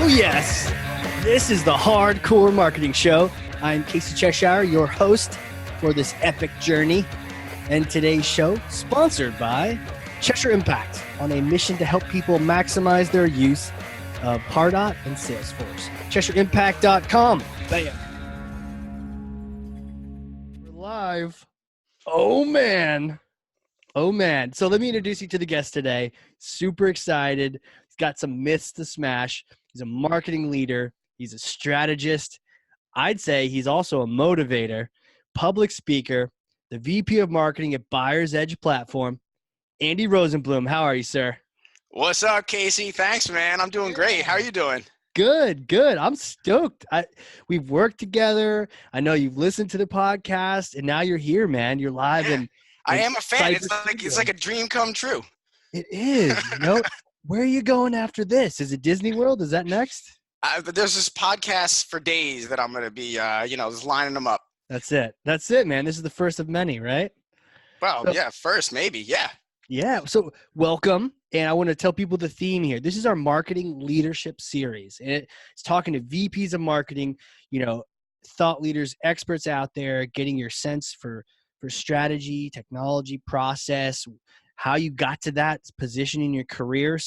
Oh, yes. This is the Hardcore Marketing Show. I'm Casey Cheshire, your host for this epic journey. And today's show, sponsored by Cheshire Impact, on a mission to help people maximize their use of Pardot and Salesforce. CheshireImpact.com. Bam. We're live. Oh, man. Oh, man. So let me introduce you to the guest today. Super excited. He's got some myths to smash. He's a marketing leader. He's a strategist. I'd say he's also a motivator, public speaker, the VP of marketing at Buyer's Edge Platform. Andy Rosenbloom, how are you, sir? What's up, Casey? Thanks, man. I'm doing great. How are you doing? Good, good. I'm stoked. We've worked together. I know you've listened to the podcast, and now you're here, man. You're live. Yeah, and I am a fan. It's like a dream come true. It is. Where are you going after this? Is it Disney World? Is that next? There's this podcast for days that I'm going to be, just lining them up. That's it. That's it, man. This is the first of many, right? Well, yeah, first, maybe. Yeah. Yeah. So welcome. And I want to tell people the theme here. This is our marketing leadership series. And it's talking to VPs of marketing, thought leaders, experts out there, getting your sense for strategy, technology, process, how you got to that position in your career.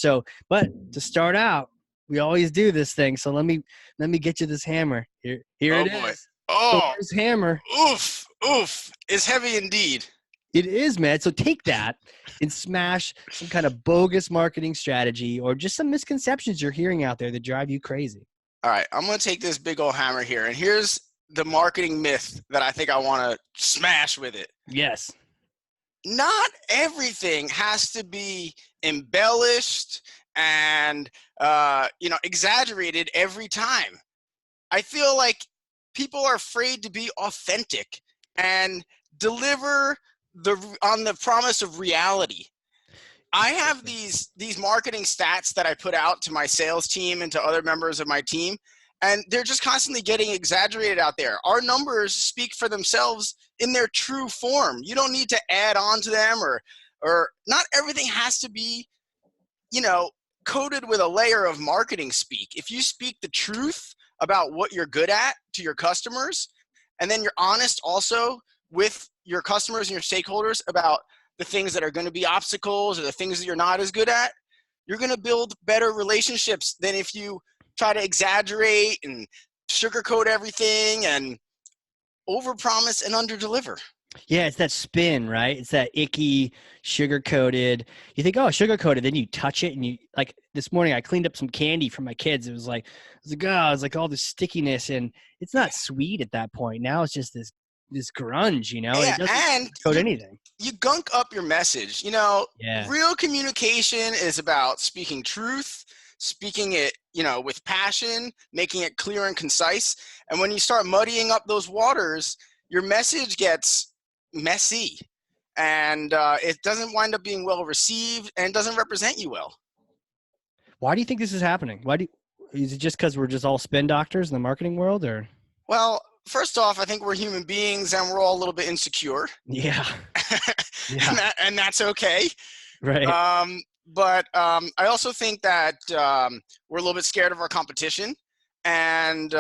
But to start out, we always do this thing. So let me get you this hammer. Here it boy. is. Oh, this hammer. Oof. It's heavy indeed. It is, man. So take that and smash some kind of bogus marketing strategy or just some misconceptions you're hearing out there that drive you crazy. All right. I'm going to take this big old hammer here. And here's the marketing myth that I think I want to smash with it. Yes. Not everything has to be embellished and, exaggerated every time. I feel like people are afraid to be authentic and deliver on the promise of reality. I have these marketing stats that I put out to my sales team and to other members of my team, and they're just constantly getting exaggerated out there. Our numbers speak for themselves in their true form. You don't need to add on to them or not everything has to be, coated with a layer of marketing speak. If you speak the truth about what you're good at to your customers, and then you're honest also with your customers and your stakeholders about the things that are going to be obstacles or the things that you're not as good at, you're going to build better relationships than if you try to exaggerate and sugarcoat everything and overpromise and underdeliver. Yeah, it's that spin, right? It's that icky, sugar-coated. You think, oh, sugar-coated, then you touch it, and you like. This morning, I cleaned up some candy for my kids. It was like all this stickiness, and it's not sweet at that point. Now it's just this grunge, Yeah, it doesn't and coat anything. You gunk up your message. Yeah. Real communication is about speaking truth, speaking it, with passion, making it clear and concise. And when you start muddying up those waters, your message gets messy, and it doesn't wind up being well received and doesn't represent you well. Why do you think this is happening? Is it just because we're just all spin doctors in the marketing world, or? Well, first off, I think we're human beings and we're all a little bit insecure. Yeah. and that's okay. Right. But I also think that we're a little bit scared of our competition, and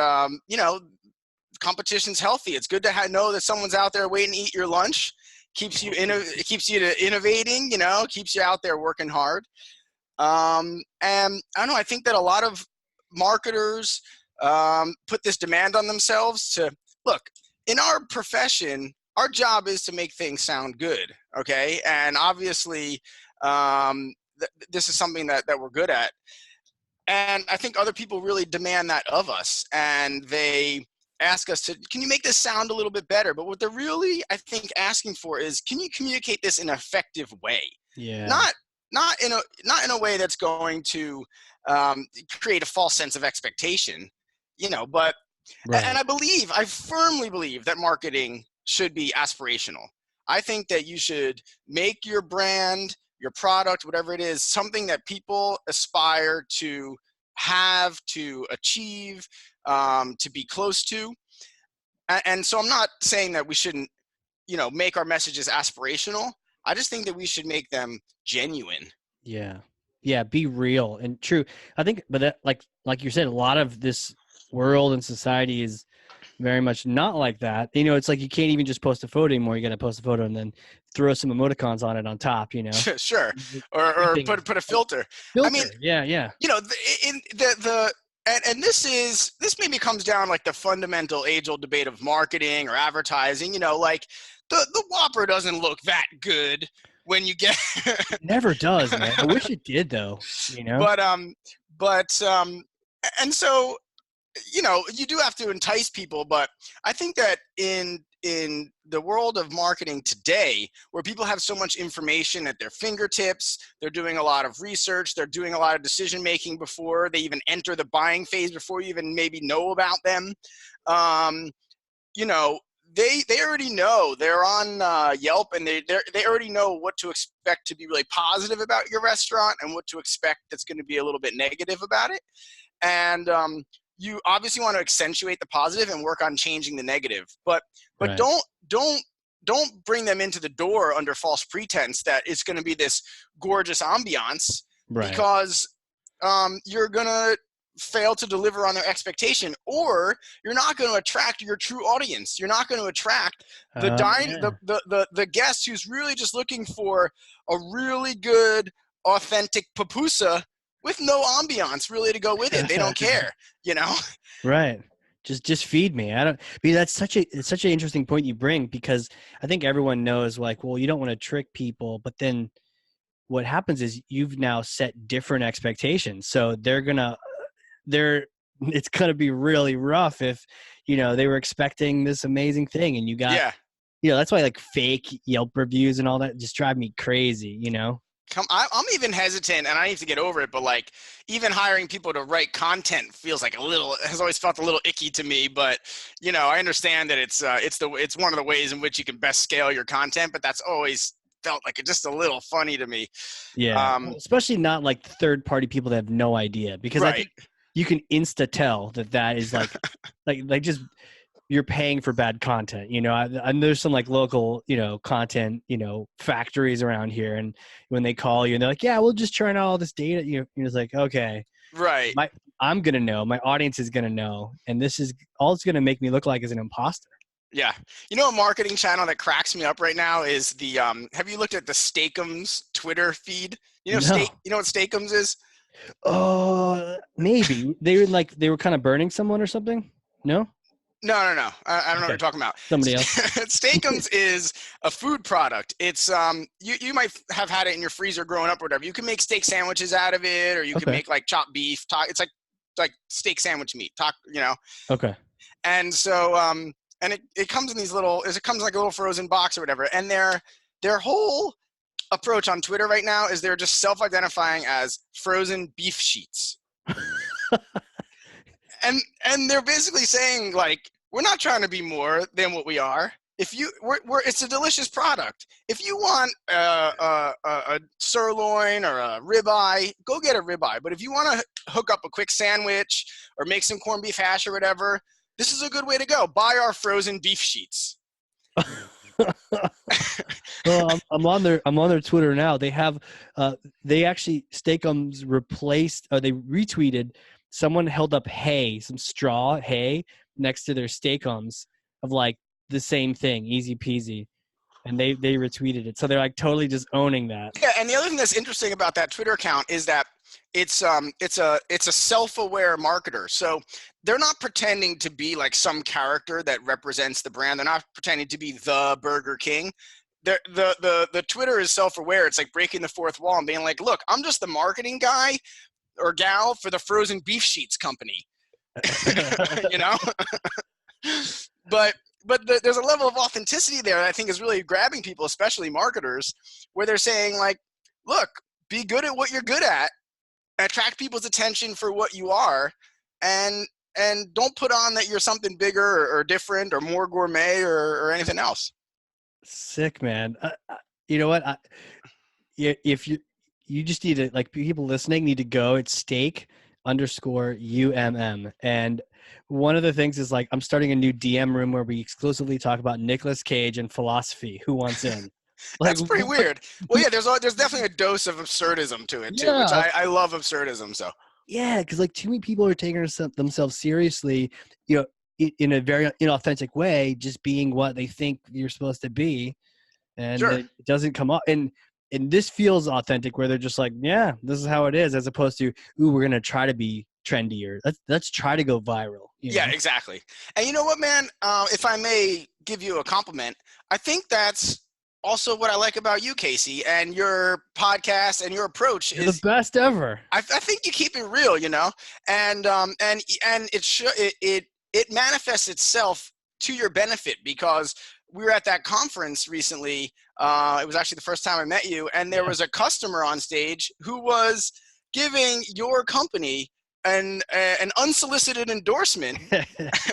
competition's healthy. It's good to know that someone's out there waiting to eat your lunch. Keeps you it keeps you innovating. Keeps you out there working hard. And I don't know. I think that a lot of marketers put this demand on themselves to look. In our profession, our job is to make things sound good. Okay, and obviously, this is something that we're good at. And I think other people really demand that of us, and they ask us to, can you make this sound a little bit better? But what they're really, I think, asking for is, can you communicate this in an effective way? Yeah. Not in a way that's going to create a false sense of expectation, But Right. and I firmly believe that marketing should be aspirational. I think that you should make your brand, your product, whatever it is, something that people aspire to have, to achieve, to be close to. And so I'm not saying that we shouldn't, make our messages aspirational. I just think that we should make them genuine. Yeah. Yeah, be real and true. I think, but that, like you said, a lot of this world and society is very much not like that. You know, it's like you can't even just post a photo anymore. You got to post a photo and then throw some emoticons on it on top. You know, Sure, or everything is put a filter. I mean, filter. Yeah, yeah, you know, in the and this maybe comes down like the fundamental age-old debate of marketing or advertising. You know, like the Whopper doesn't look that good when you get, it never does, man. I wish it did though. You know, but but and so, you know, you do have to entice people, but I think that in the world of marketing today, where people have so much information at their fingertips, they're doing a lot of research, they're doing a lot of decision making before they even enter the buying phase, before you even maybe know about them. You know, they already know. They're on Yelp, and they already know what to expect to be really positive about your restaurant and what to expect that's going to be a little bit negative about it. And you obviously want to accentuate the positive and work on changing the negative, but right. don't bring them into the door under false pretense that it's going to be this gorgeous ambiance, Right. because you're going to fail to deliver on their expectation, or you're not going to attract your true audience. You're not going to attract the guest who's really just looking for a really good, authentic pupusa with no ambiance really to go with it. They don't care, you know? Right. Just feed me. I don't. Because it's such an interesting point you bring, because I think everyone knows, like, well, you don't want to trick people, but then what happens is you've now set different expectations, so it's gonna be really rough if, you know, they were expecting this amazing thing and you got, Yeah. you know, that's why like fake Yelp reviews and all that just drive me crazy, you know? I'm even hesitant, and I need to get over it, but like even hiring people to write content feels like has always felt a little icky to me. But, you know, I understand that it's one of the ways in which you can best scale your content, but that's always felt like just a little funny to me. Yeah. Well, especially not like third party people that have no idea, because I Right. think you can insta tell that is like like just you're paying for bad content, you know. And there's some like local, you know, content, you know, factories around here, and when they call you and they're like, yeah, we'll just churn out all this data, you're just like, okay, Right. I'm gonna know, my audience is gonna know, and this is all it's gonna make me look like is an imposter. Yeah. You know, a marketing channel that cracks me up right now is the have you looked at the Steakums Twitter feed? You know, No. you know what Steakums is? Maybe they were kind of burning someone or something. No. No. I don't know what Okay. you're talking about. Somebody else. Steakums is a food product. It's you might have had it in your freezer growing up or whatever. You can make steak sandwiches out of it, or you can Okay. make like chopped beef. It's like steak sandwich meat. You know. Okay. And so and it comes in these it comes in like a little frozen box or whatever. And their whole approach on Twitter right now is they're just self-identifying as frozen beef sheets. And they're basically saying, like, we're not trying to be more than what we are. If you, it's a delicious product. If you want a sirloin or a ribeye, go get a ribeye. But if you want to hook up a quick sandwich or make some corned beef hash or whatever, this is a good way to go. Buy our frozen beef sheets. Well, I'm on their Twitter now. They have they actually Steakums replaced, or they retweeted, someone held up some straw hay next to their Steakums of like the same thing, easy peasy, and they retweeted it. So they're like totally just owning that. Yeah, and the other thing that's interesting about that Twitter account is that it's a self-aware marketer. So they're not pretending to be like some character that represents the brand. They're not pretending to be the Burger King. The Twitter is self-aware. It's like breaking the fourth wall and being like, look, I'm just the marketing guy or gal for the frozen beef sheets company. You know? But there's a level of authenticity there that I think is really grabbing people, especially marketers, where they're saying, like, look, be good at what you're good at, attract people's attention for what you are, and don't put on that you're something bigger or different or more gourmet or anything else. Sick, man. You know what? If you just need to, like, people listening need to go. It's steak_UMM. And one of the things is, like, I'm starting a new DM room where we exclusively talk about Nicolas Cage and philosophy. Who wants in? Like, That's pretty weird. Well, yeah, there's definitely a dose of absurdism to it too, which yeah, I love absurdism. So yeah, because like too many people are taking themselves seriously, you know, in a very inauthentic way, just being what they think you're supposed to be, and sure. it doesn't come up. And this feels authentic, where they're just like, yeah, this is how it is, as opposed to, ooh, we're gonna try to be trendier. Let's try to go viral. You Yeah, know? exactly. And you know what, man? If I may give you a compliment, I think that's also what I like about you, Casey, and your podcast and your approach You're the is best ever. I think you keep it real, you know, and it manifests itself to your benefit because we were at that conference recently. It was actually the first time I met you, and there was a customer on stage who was giving your company an unsolicited endorsement,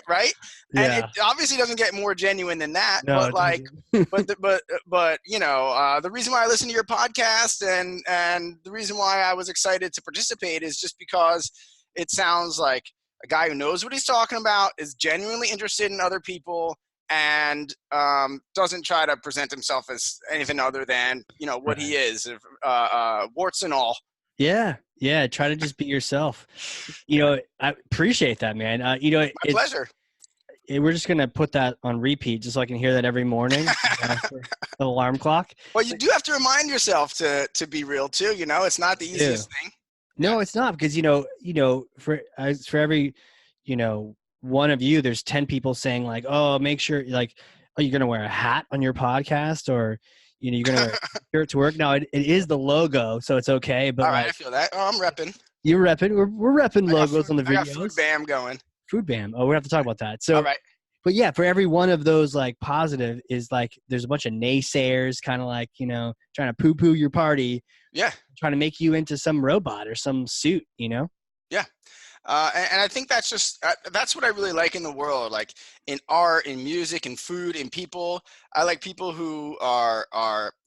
right? And it Yeah. obviously doesn't get more genuine than that, No, but it like, doesn't. but you know, the reason why I listen to your podcast and the reason why I was excited to participate is just because it sounds like a guy who knows what he's talking about, is genuinely interested in other people, and doesn't try to present himself as anything other than, you know, what he Right. is, warts and all. Yeah. Yeah. Try to just be yourself. You know, I appreciate that, man. You know, My pleasure. we're just gonna put that on repeat, just so I can hear that every morning. For the alarm clock. Well, you do have to remind yourself to be real too. You know, it's not the Yeah. easiest thing. Yeah. No, it's not, because for every, one of you, there's 10 people saying like, oh, make sure, like, oh, you're gonna wear a hat on your podcast, or you're gonna wear a shirt to work. Now it is the logo, so it's okay. But All right, I like, feel that. Oh, I'm repping. you're repping. We're repping logos on the I got food videos. bam going. Food bam. Oh, we have to talk about that. All So, right. but yeah, for every one of those, like, positive is like, there's a bunch of naysayers, kind of like, trying to poo poo your party, Yeah. trying to make you into some robot or some suit. Yeah. And I think that's just that's what I really like in the world, like in art, in music, in food, in people. I like people who are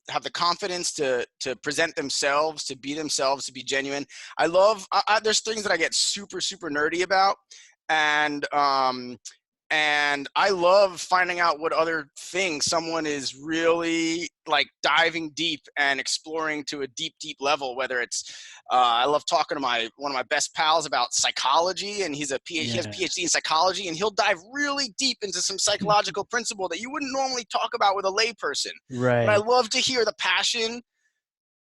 have the confidence to present themselves, to be themselves, to be genuine. I love. There's things that I get super super nerdy about, and and I love finding out what other things someone is really like diving deep and exploring to a deep, deep level. Whether it's, I love talking to one of my best pals about psychology, and he has a Yeah. PhD in psychology, and he'll dive really deep into some psychological principle that you wouldn't normally talk about with a layperson. But I Right. love to hear the passion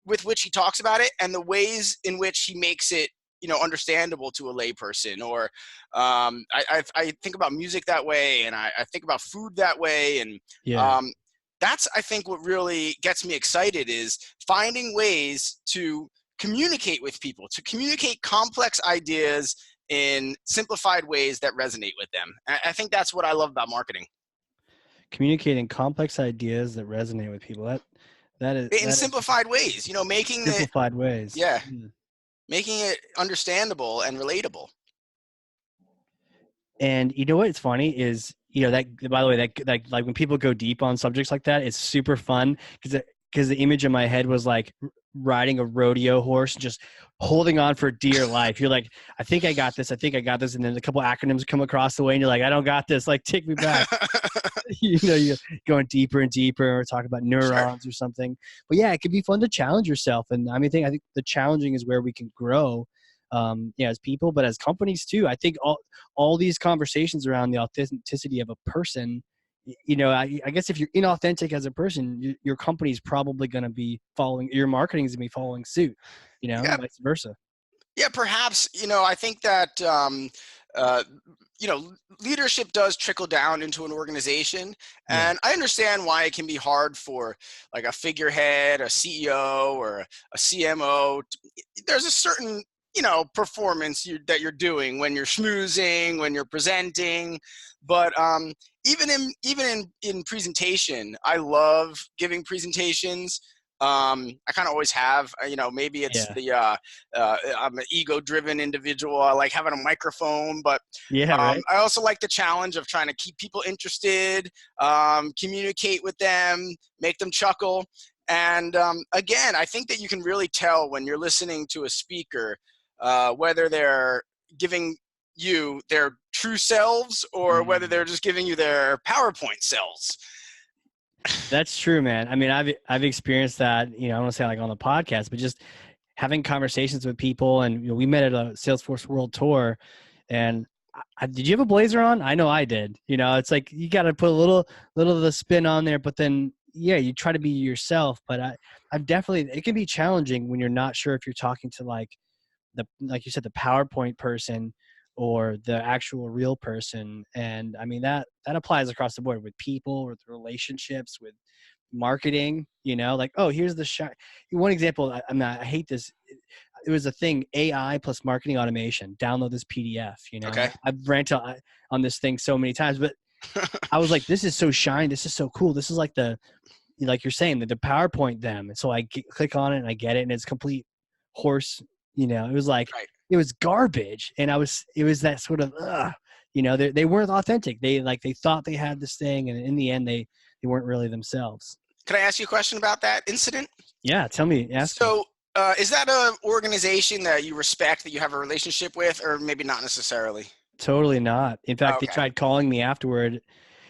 with which he talks about it and the ways in which he makes it, you know, understandable to a layperson. Or I think about music that way, and I think about food that way, and Yeah. um, that's, I think, what really gets me excited is finding ways to communicate with people, to communicate complex ideas in simplified ways that resonate with them. I think that's what I love about marketing. Communicating complex ideas that resonate with people. In That is simplified ways, you know, making it, simplified ways. yeah, Yeah. making it understandable and relatable. And you know what? It's funny is, that, by the way, that like when people go deep on subjects like that, it's super fun, because the image in my head was like riding a rodeo horse, just holding on for dear life. You're like, I think I got this. I think I got this. And then a couple acronyms come across the way, and you're like, I don't got this. Like, take me back. You're going deeper and deeper, or talk about Sure. neurons or something. But yeah, it can be fun to challenge yourself. And I think the challenging is where we can grow, as people, but as companies too. I think all these conversations around the authenticity of a person, I guess if you're inauthentic as a person, your company's probably going to be following, your marketing's going to be following suit, Yeah. vice versa. Yeah, perhaps, you know, I think that, uh, you know, leadership does trickle down into an organization. Yeah. And I understand why it can be hard for like a figurehead, a CEO, or a CMO. There's a certain, you know, performance that you're doing when you're schmoozing, when you're presenting. But even in presentation, I love giving presentations. I kind of always have. You know, maybe it's Yeah. the I'm an ego-driven individual. I like having a microphone, but Yeah. Right. I also like the challenge of trying to keep people interested, communicate with them, make them chuckle. And again, I think that you can really tell when you're listening to a speaker whether they're giving you their true selves or whether they're just giving you their PowerPoint selves. That's true, man. I mean, I've experienced that, you know, I don't want to say like on the podcast, but just having conversations with people. And you know, we met at a Salesforce World Tour, and did you have a blazer on? I know I did. You know, it's like you got to put a little of the spin on there, but then yeah, you try to be yourself. But I've definitely, it can be challenging when you're not sure if you're talking to like you said, the PowerPoint person or the actual real person. And I mean, that applies across the board with people, with relationships, with marketing, you know, like, oh, here's the shot. One example, I hate this. It was a thing, AI plus marketing automation, download this PDF, you know, Okay. I've ranted on this thing so many times, but I was like, this is so shiny. This is so cool. This is like like you're saying, the PowerPoint them. And so click on it and I get it. And it's complete horse, you know, it was like, Right. it was garbage. And it was that sort of, you know, they weren't authentic. They thought they had this thing. And in the end, they weren't really themselves. Can I ask you a question about that incident? Yeah. Ask me. So, is that an organization that you respect, that you have a relationship with, or maybe not necessarily? Totally not. In fact, they Okay. tried calling me afterward.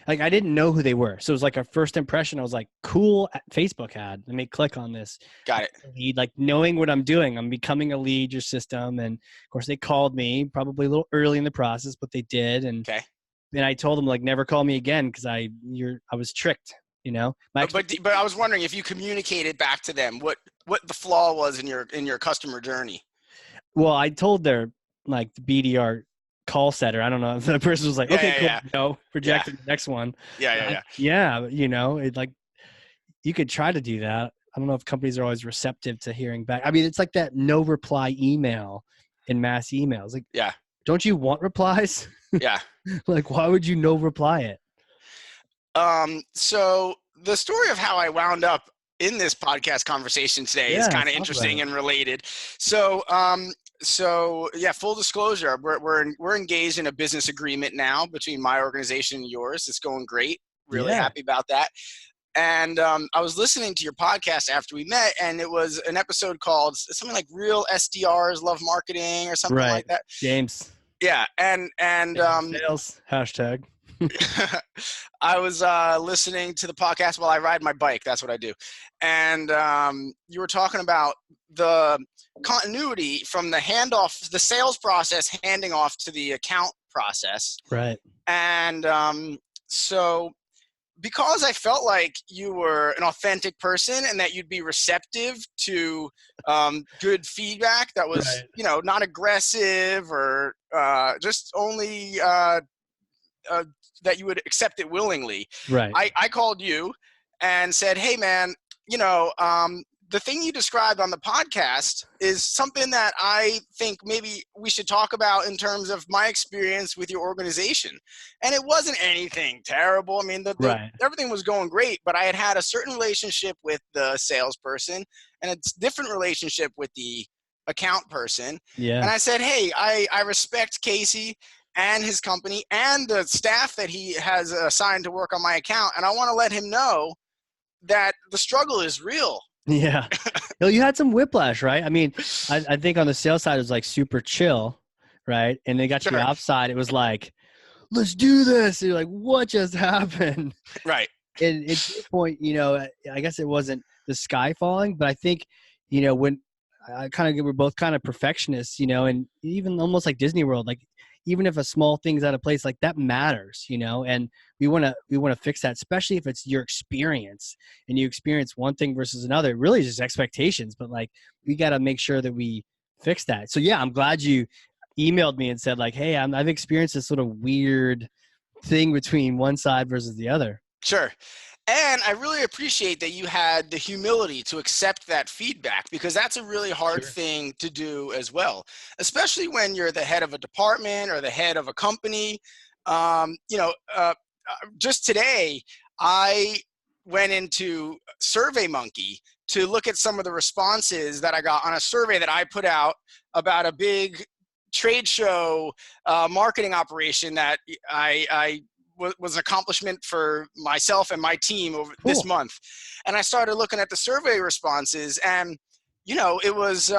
Like, I didn't know who they were. So it was like a first impression. I was like, cool Facebook ad. Let me click on this. Got it. Lead, like knowing what I'm doing. I'm becoming a lead your system. And of course they called me probably a little early in the process, but they did. And Okay. then I told them like, never call me again. Cause I was tricked, you know, But I was wondering if you communicated back to them what the flaw was in your customer journey. well, I told their like the BDR call setter. I don't know if the person was like, okay, cool. Yeah. No, projected the next one. Yeah. Yeah. You know, it like, you could try to do that. I don't know if companies are always receptive to hearing back. I mean, it's like that no reply email in mass emails. Like, Yeah. don't you want replies? Yeah. Like, why would you no reply it? So the story of how I wound up in this podcast conversation today is kind of interesting and related. So, yeah, full disclosure, we're engaged in a business agreement now between my organization and yours. It's going great. Really happy about that. And I was listening to your podcast after we met, and it was an episode called something like "Real SDRs Love Marketing" or something like that. James. Yeah, and sales hashtag. I was listening to the podcast while I ride my bike. That's what I do. And you were talking about the continuity from the handoff, the sales process, handing off to the account process. Right. And so because I felt like you were an authentic person and that you'd be receptive to good feedback that was, you know, not aggressive or just only that you would accept it willingly. Right. I called you and said, hey man, you know, the thing you described on the podcast is something that I think maybe we should talk about in terms of my experience with your organization. And it wasn't anything terrible. I mean, everything was going great, but I had a certain relationship with the salesperson and a different relationship with the account person. Yeah. And I said, hey, I respect Casey and his company and the staff that he has assigned to work on my account. And I want to let him know that the struggle is real. Yeah. You had some whiplash, right? I mean, I think on the sales side, it was like super chill, right? And they got to the ops side, it was like, let's do this. And you're like, what just happened? Right. And at this point, you know, I guess it wasn't the sky falling, but I think, you know, when we're both kind of perfectionists, you know, and even almost like Disney World, like even if a small thing's out of place, like that matters, you know, and we want to fix that, especially if it's your experience and you experience one thing versus another. It really is just expectations, but like we got to make sure that we fix that. So yeah, I'm glad you emailed me and said like, hey, I've experienced this sort of weird thing between one side versus the other. Sure. And I really appreciate that you had the humility to accept that feedback, because that's a really hard thing to do as well, especially when you're the head of a department or the head of a company. You know, just today, I went into SurveyMonkey to look at some of the responses that I got on a survey that I put out about a big trade show marketing operation that I was an accomplishment for myself and my team over this month. And I started looking at the survey responses, and, you know, it was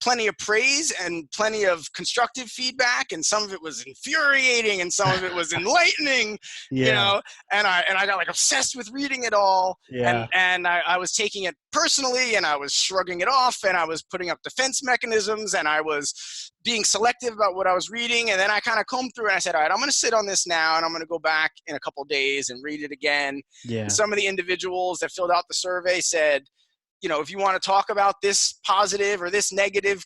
plenty of praise and plenty of constructive feedback, and some of it was infuriating and some of it was enlightening, Yeah. and I got like obsessed with reading it all. Yeah. And I was taking it personally, and I was shrugging it off, and I was putting up defense mechanisms, and I was being selective about what I was reading. And then I kind of combed through and I said, all right, I'm going to sit on this now, and I'm going to go back in a couple of days and read it again. Yeah. And some of the individuals that filled out the survey said, if you want to talk about this positive or this negative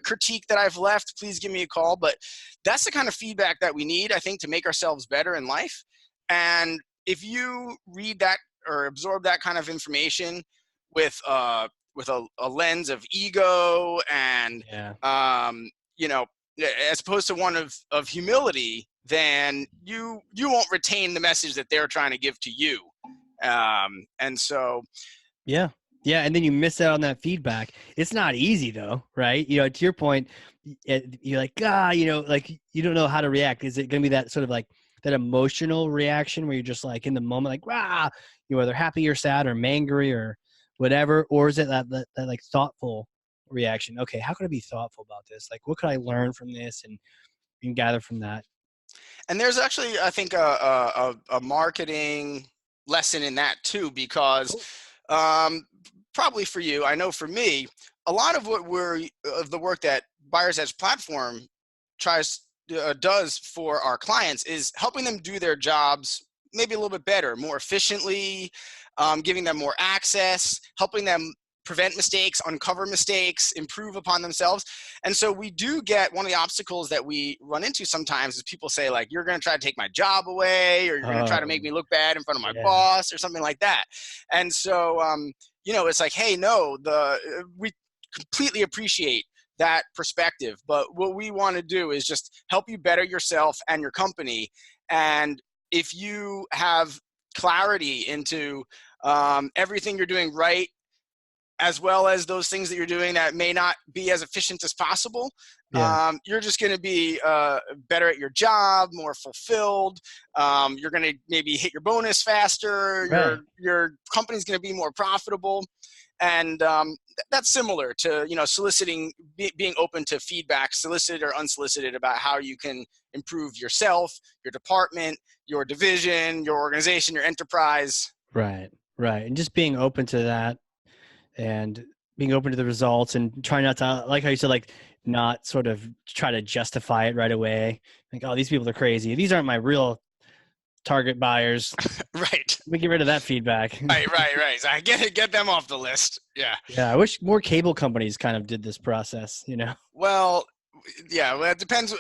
critique that I've left, please give me a call. But that's the kind of feedback that we need, I think, to make ourselves better in life. And if you read that or absorb that kind of information with a lens of ego and, as opposed to one of humility, then you won't retain the message that they're trying to give to you. And so, yeah. And then you miss out on that feedback. It's not easy though, right? To your point, you're like, like you don't know how to react. Is it going to be that sort of like that emotional reaction where you're just like in the moment, like, whether happy or sad or angry or whatever? Or is it that like thoughtful reaction? Okay, how could I be thoughtful about this? Like, what could I learn from this and gather from that? And there's actually, I think, a marketing lesson in that too, because probably for you, I know for me, a lot of the work that Buyer's Edge platform does for our clients is helping them do their jobs maybe a little bit better, more efficiently, giving them more access, helping them prevent mistakes, uncover mistakes, improve upon themselves. And so we do get one of the obstacles that we run into sometimes is people say like, you're going to try to take my job away, or you're going to try to make me look bad in front of my boss or something like that. And so, it's like, hey, no, we completely appreciate that perspective. But what we want to do is just help you better yourself and your company. And if you have clarity into everything you're doing right, as well as those things that you're doing that may not be as efficient as possible, you're just going to be better at your job, more fulfilled. You're going to maybe hit your bonus faster. Right. Your company's going to be more profitable. And that's similar to, soliciting, being open to feedback, solicited or unsolicited, about how you can improve yourself, your department, your division, your organization, your enterprise. Right. And just being open to that and being open to the results and try not to, like how you said, like not sort of try to justify it right away. Like, oh, these people are crazy. These aren't my real target buyers. Right. Let me get rid of that feedback. Right. So I get them off the list. Yeah. Yeah. I wish more cable companies kind of did this process, Well, it depends.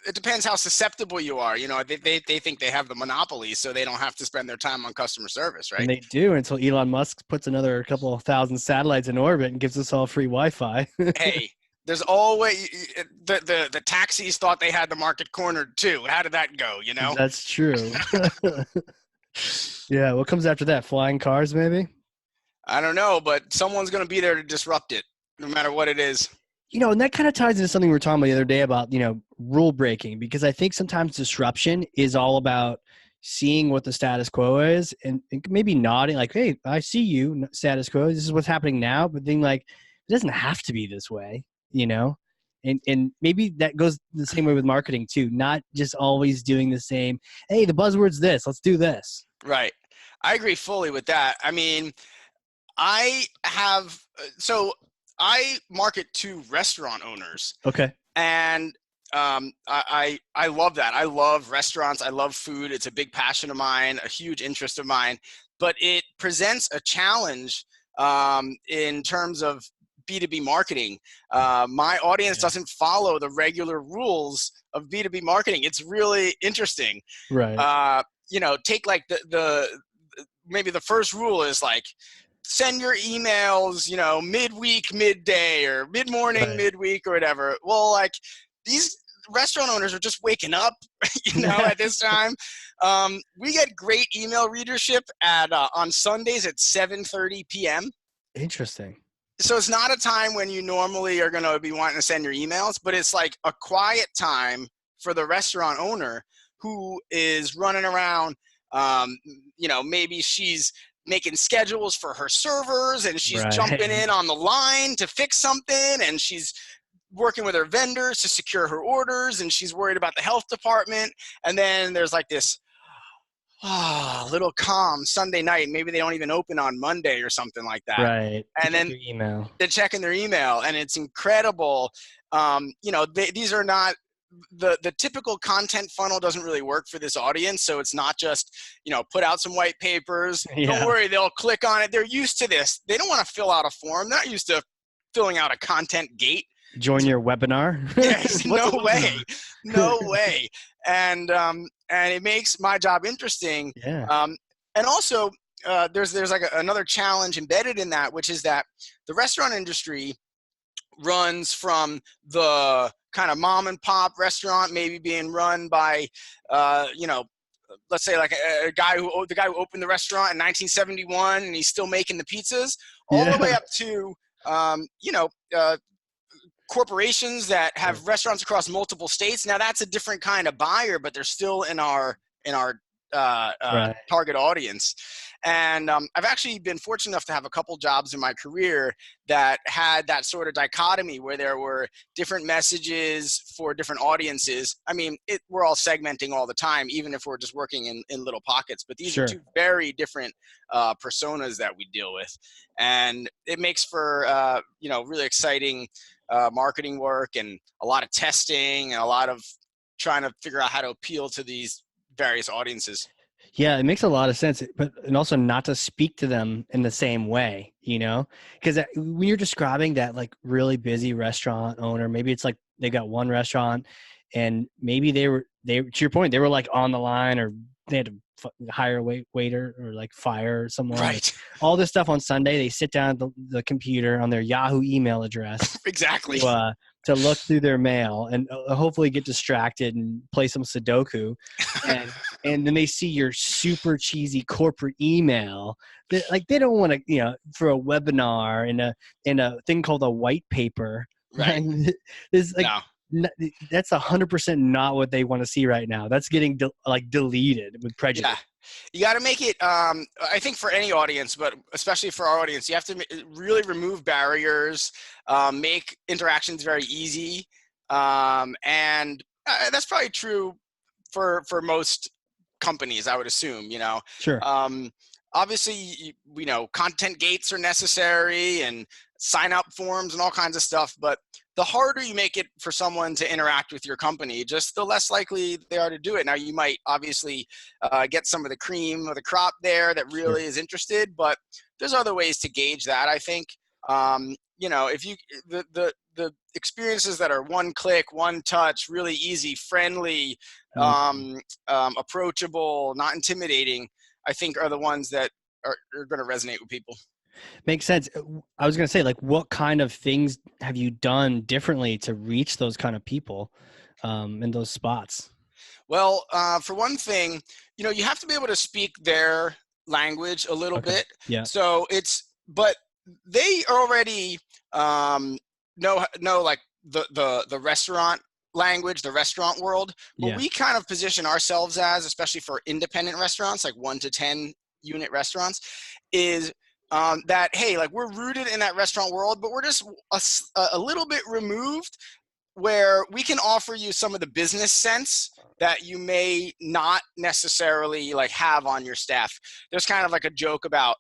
It depends how susceptible you are. They think they have the monopoly, so they don't have to spend their time on customer service, right? And they do, until Elon Musk puts another couple of thousand satellites in orbit and gives us all free Wi-Fi. Hey, there's always the taxis thought they had the market cornered too. How did that go? That's true. Yeah. What comes after that? Flying cars, maybe? I don't know, but someone's going to be there to disrupt it, no matter what it is. And that kind of ties into something we were talking about the other day about, rule breaking, because I think sometimes disruption is all about seeing what the status quo is and maybe nodding like, hey, I see you, status quo. This is what's happening now. But then like, it doesn't have to be this way, and maybe that goes the same way with marketing too, not just always doing the same. Hey, the buzzword's this, let's do this. Right. I agree fully with that. I mean, I market to restaurant owners. Okay. And I love that. I love restaurants. I love food. It's a big passion of mine, a huge interest of mine. But it presents a challenge in terms of B2B marketing. My audience doesn't follow the regular rules of B2B marketing. It's really interesting. Right. Take like maybe the first rule is like, send your emails, midweek, midday, or mid-morning, Right. midweek, or whatever. Well, like these restaurant owners are just waking up, at this time. We get great email readership on Sundays at 7:30 p.m. Interesting. So it's not a time when you normally are going to be wanting to send your emails, but it's like a quiet time for the restaurant owner who is running around. Maybe she's making schedules for her servers, and she's jumping Right. in on the line to fix something, and she's working with her vendors to secure her orders, and she's worried about the health department. And then there's like this little calm Sunday night. Maybe they don't even open on Monday or something like that. Right. To And check then your email. they're checking their email, and it's incredible. These are not the typical content funnel doesn't really work for this audience. So it's not just, put out some white papers. Don't Yeah. worry, they'll click on it. They're used to this. They don't want to fill out a form. They're not used to filling out a content gate. Join your webinar. Yes, no way, no way. And it makes my job interesting. Yeah. And also, there's like another challenge embedded in that, which is that the restaurant industry runs from the kind of mom and pop restaurant, maybe being run by, let's say like the guy who opened the restaurant in 1971, and he's still making the pizzas, all the way up to, corporations that have restaurants across multiple states. Now that's a different kind of buyer, but they're still in our target audience. And I've actually been fortunate enough to have a couple jobs in my career that had that sort of dichotomy where there were different messages for different audiences. I mean, we're all segmenting all the time, even if we're just working in little pockets, but these are two very different personas that we deal with. And it makes for, really exciting marketing work, and a lot of testing, and a lot of trying to figure out how to appeal to these various audiences. Yeah, it makes a lot of sense, and also not to speak to them in the same way, because when you're describing that like really busy restaurant owner, maybe it's like they got one restaurant, and maybe they to your point, they were like on the line, or they had to hire a waiter, or like fire someone. Right. All this stuff on Sunday, they sit down at the computer on their Yahoo email address. Exactly. To look through their mail and hopefully get distracted and play some Sudoku. And then they see your super cheesy corporate email. They don't want to, for a webinar in a thing called a white paper. Right. There's that's 100% not what they want to see right now. That's getting deleted with prejudice. Yeah. You got to make it, I think for any audience, but especially for our audience, you have to really remove barriers, make interactions very easy. And that's probably true for most companies, I would assume, Sure. Obviously, content gates are necessary, and sign up forms and all kinds of stuff, but the harder you make it for someone to interact with your company, just the less likely they are to do it. Now, you might obviously get some of the cream of the crop there that really is interested, but there's other ways to gauge that, I think. If you the experiences that are one click, one touch, really easy, friendly, approachable, not intimidating, I think are the ones that are going to resonate with people. Makes sense. I was going to say, what kind of things have you done differently to reach those kind of people in those spots? Well, for one thing, you have to be able to speak their language a little bit. Yeah. So but they already know like the restaurant language, the restaurant world. What we kind of position ourselves as, especially for independent restaurants, like 1 to 10 unit restaurants, is that, hey, like we're rooted in that restaurant world, but we're just a little bit removed, where we can offer you some of the business sense that you may not necessarily have on your staff. There's kind of like a joke about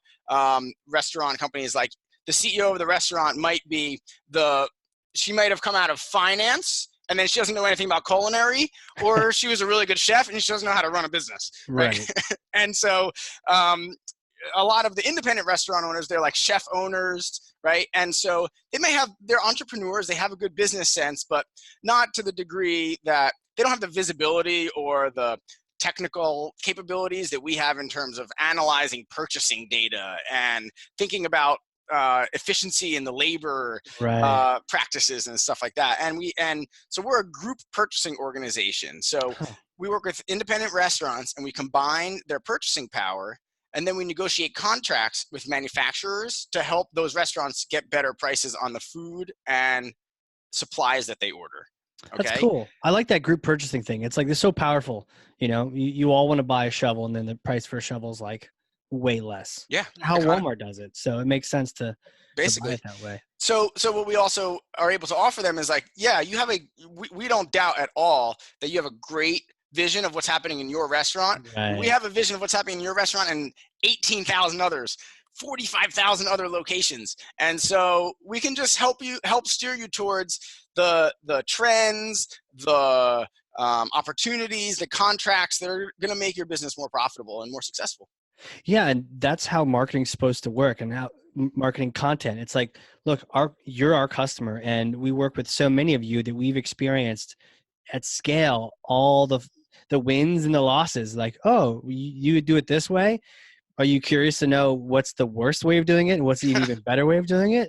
restaurant companies, like the CEO of the restaurant she might have come out of finance, and then she doesn't know anything about culinary, or she was a really good chef and she doesn't know how to run a business. Right. And so a lot of the independent restaurant owners, they're like chef owners, right? And so they're entrepreneurs, they have a good business sense, but not to the degree that they don't have the visibility or the technical capabilities that we have in terms of analyzing purchasing data and thinking about efficiency in the labor practices and stuff like that. And so we're a group purchasing organization. So we work with independent restaurants, and we combine their purchasing power, and then we negotiate contracts with manufacturers to help those restaurants get better prices on the food and supplies that they order. Okay? That's cool. I like that group purchasing thing. It's so powerful. You all want to buy a shovel, and then the price for a shovel is like way less. Yeah. How Walmart does it. So it makes sense to buy Basically. it that way. So what we also are able to offer them is like, yeah, you have we don't doubt at all that you have a great vision of what's happening in your restaurant. Right. We have a vision of what's happening in your restaurant and 18,000 others, 45,000 other locations. And so we can just help steer you towards the trends, the opportunities, the contracts that are going to make your business more profitable and more successful. Yeah, and that's how marketing's supposed to work, and how marketing content. It's like, look, you're our customer, and we work with so many of you that we've experienced at scale all the wins and the losses. Like, oh, you do it this way. Are you curious to know what's the worst way of doing it and what's the even better way of doing it?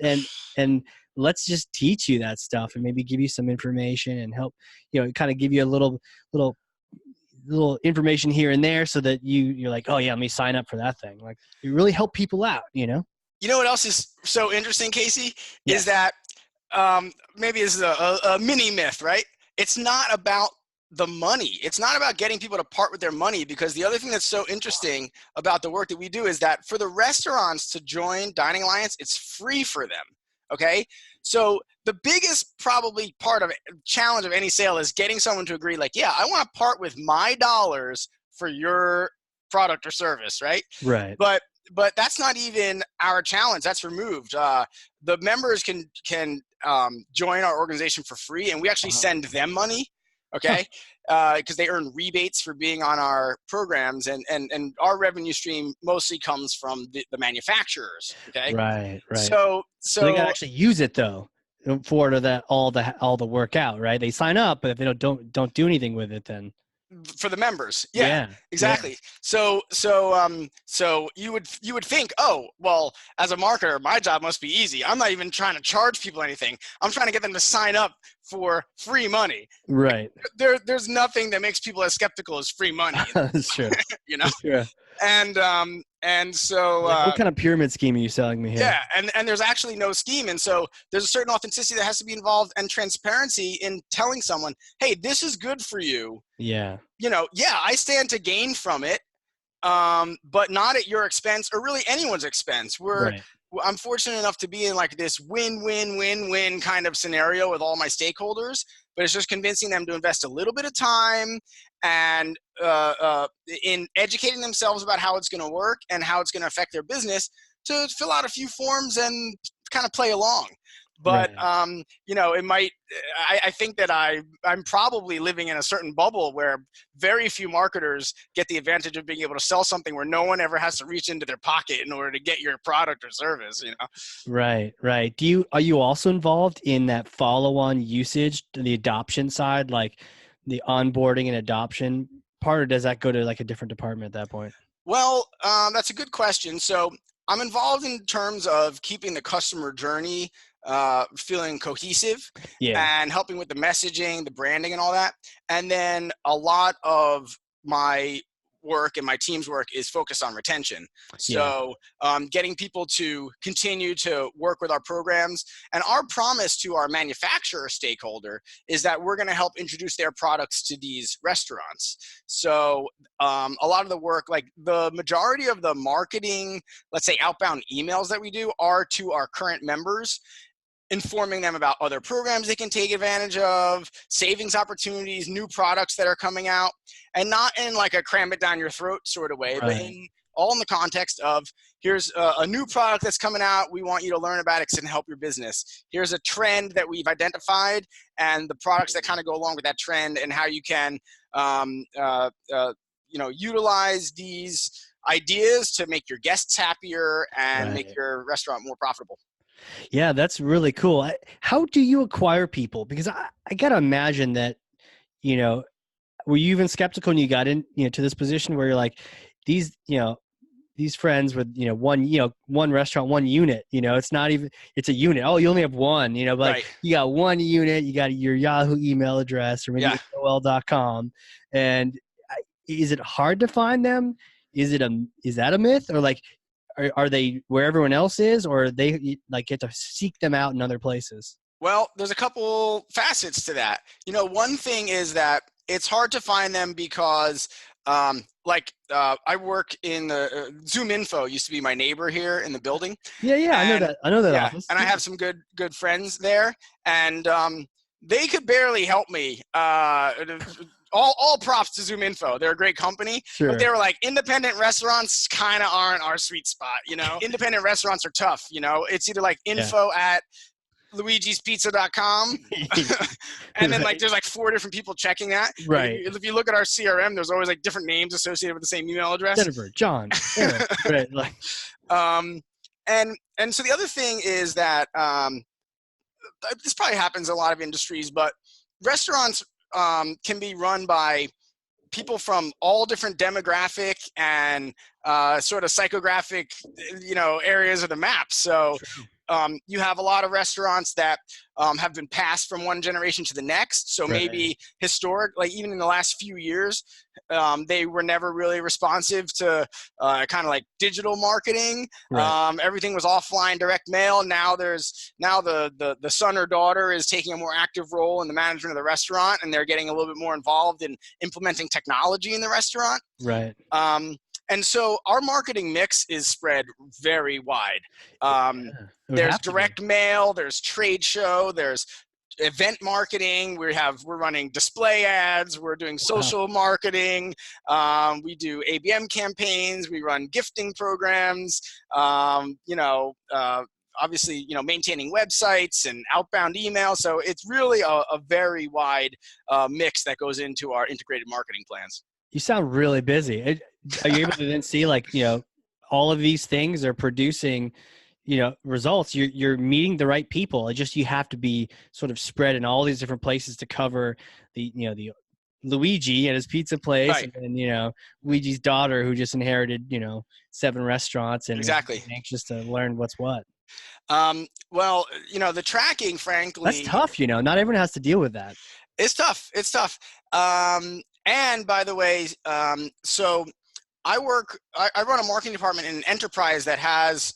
And let's just teach you that stuff and maybe give you some information and help, kind of give you a little information here and there so that you're like, oh yeah, let me sign up for that thing. Like, you really help people out, You know what else is so interesting, Casey? Yes. Is that maybe this is a mini myth, right? It's not about the money. It's not about getting people to part with their money, because the other thing that's so interesting about the work that we do is that for the restaurants to join Dining Alliance, it's free for them. Okay. So the biggest probably part of challenge of any sale is getting someone to agree, like, yeah, I want to part with my dollars for your product or service. Right. Right. But that's not even our challenge. That's removed. The members can join our organization for free, and we actually send them money. Okay, because they earn rebates for being on our programs, and our revenue stream mostly comes from the manufacturers. Okay, right. So they gotta actually use it though for all the workout, right? They sign up, but if they don't do anything with it, then for the members, yeah. Exactly. Yeah. So you would think, oh, well, as a marketer, my job must be easy. I'm not even trying to charge people anything. I'm trying to get them to sign up for free money. Right. There's nothing that makes people as skeptical as free money. That's true. That's true. And so what kind of pyramid scheme are you selling me here? Yeah, and there's actually no scheme, and so there's a certain authenticity that has to be involved, and transparency in telling someone, hey, this is good for you. Yeah. I stand to gain from it, but not at your expense or really anyone's expense. I'm fortunate enough to be in like this win-win-win-win kind of scenario with all my stakeholders, but it's just convincing them to invest a little bit of time and in educating themselves about how it's going to work and how it's going to affect their business, to fill out a few forms and kind of play along. But, right. It might, I think that I'm probably living in a certain bubble where very few marketers get the advantage of being able to sell something where no one ever has to reach into their pocket in order to get your product or service, Right. Are you also involved in that follow-on usage, the adoption side, like the onboarding and adoption part, or does that go to like a different department at that point? Well, that's a good question. So I'm involved in terms of keeping the customer journey feeling cohesive, and helping with the messaging, the branding, and all that. And then a lot of my work and my team's work is focused on retention. So getting people to continue to work with our programs. And our promise to our manufacturer stakeholder is that we're going to help introduce their products to these restaurants. So a lot of the work, like the majority of the marketing, let's say outbound emails that we do, are to our current members, informing them about other programs they can take advantage of, savings opportunities, new products that are coming out, and not in like a cram it down your throat sort of way, but all in the context of, here's a new product that's coming out. We want you to learn about it. It's going to help your business. Here's a trend that we've identified and the products that kind of go along with that trend, and how you can, utilize these ideas to make your guests happier and make your restaurant more profitable. Yeah, that's really cool. How do you acquire people? Because I got to imagine that, were you even skeptical when you got in, to this position where you're like, these friends with, one restaurant, one unit, it's not even, it's a unit. Oh, you only have one, but you got one unit, you got your Yahoo email address or maybe AOL.com. And is it hard to find them? Is that a myth, or like, are they where everyone else is, or they like get to seek them out in other places? Well, there's a couple facets to that. One thing is that it's hard to find them because, I work in the Zoom Info used to be my neighbor here in the building. Yeah, I know that. I know that office. And I have some good friends there, and they could barely help me. All props to Zoom Info. They're a great company. Sure. But they were like, independent restaurants kind of aren't our sweet spot, Independent restaurants are tough, It's either like info at luigispizza.com and then like there's like 4 different people checking that. Right. If you look at our CRM, there's always like different names associated with the same email address. Jennifer, John, Eric, right. Like, and so the other thing is that this probably happens in a lot of industries, but restaurants can be run by people from all different demographic and sort of psychographic, areas of the map. So you have a lot of restaurants that have been passed from one generation to the next. So maybe historic, like even in the last few years, they were never really responsive to kind of like digital marketing. Everything was offline, direct mail. Now the son or daughter is taking a more active role in the management of the restaurant, and they're getting a little bit more involved in implementing technology in the restaurant. Right. And so our marketing mix is spread very wide. There's direct mail, there's trade show, there's event marketing. We're running display ads. We're doing social marketing. We do ABM campaigns. We run gifting programs. Obviously, maintaining websites and outbound email. So it's really a very wide mix that goes into our integrated marketing plans. You sound really busy. Are you able to then see all of these things are producing, results? You're meeting the right people. It's just, you have to be sort of spread in all these different places to cover the Luigi at his pizza place, right. And then, Luigi's daughter who just inherited, 7 restaurants and exactly is anxious to learn what's what. Well, the tracking, frankly, that's tough. Not everyone has to deal with that. It's tough. And by the way, so I run a marketing department in an enterprise that has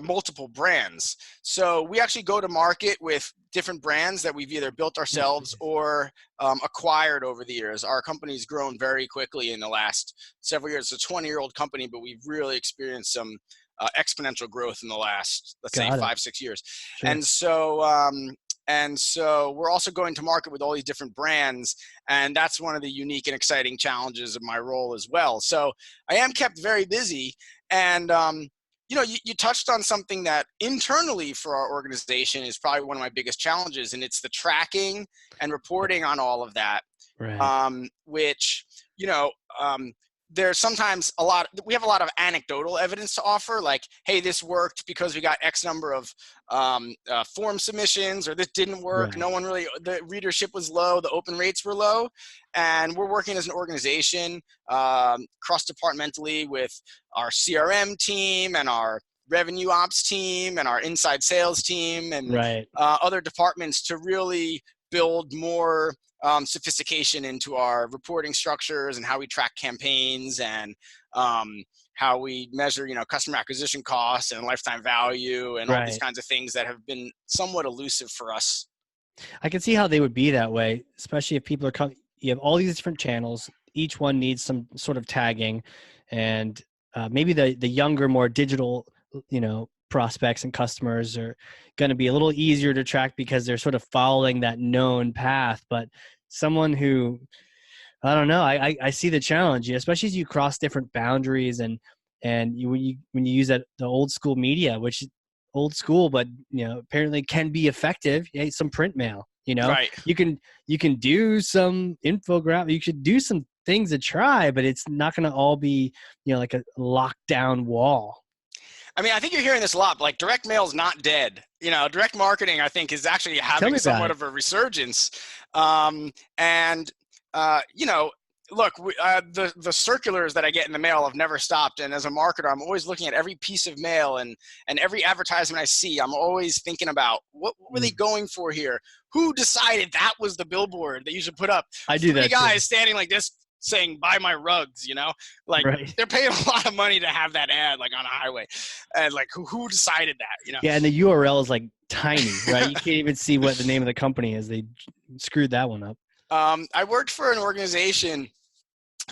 multiple brands. So we actually go to market with different brands that we've either built ourselves or acquired over the years. Our company's grown very quickly in the last several years. It's a 20-year-old company, but we've really experienced some exponential growth in the last, let's say, 5-6 years. Sure. And so we're also going to market with all these different brands, and that's one of the unique and exciting challenges of my role as well. So I am kept very busy, and you touched on something that internally for our organization is probably one of my biggest challenges, and it's the tracking and reporting on all of that. Right. Which there's sometimes we have a lot of anecdotal evidence to offer, like, hey, this worked because we got X number of form submissions, or this didn't work. Right. The readership was low, the open rates were low. And we're working as an organization cross-departmentally with our CRM team and our revenue ops team and our inside sales team and other departments to really build more sophistication into our reporting structures and how we track campaigns and how we measure, customer acquisition costs and lifetime value and all these kinds of things that have been somewhat elusive for us. I can see how they would be that way, especially if people are coming. You have all these different channels. Each one needs some sort of tagging, and maybe the younger, more digital, prospects and customers are going to be a little easier to track because they're sort of following that known path. But someone who, I don't know, I see the challenge, especially as you cross different boundaries and when you use the old school media, which old school, but apparently can be effective. Some print mail, Right. You can do some infographic, you should do some things to try, but it's not going to all be, like a lockdown wall. I mean, I think you're hearing this a lot, but like direct mail is not dead. Direct marketing, I think, is actually having somewhat of a resurgence. Look, the circulars that I get in the mail have never stopped. And as a marketer, I'm always looking at every piece of mail and every advertisement I see. I'm always thinking about what were they going for here? Who decided that was the billboard that you should put up? I do that. 3 guys standing like this saying, buy my rugs, they're paying a lot of money to have that ad like on a highway. And like, who decided that, Yeah. And the URL is like tiny, right? You can't even see what the name of the company is. They screwed that one up. I worked for an organization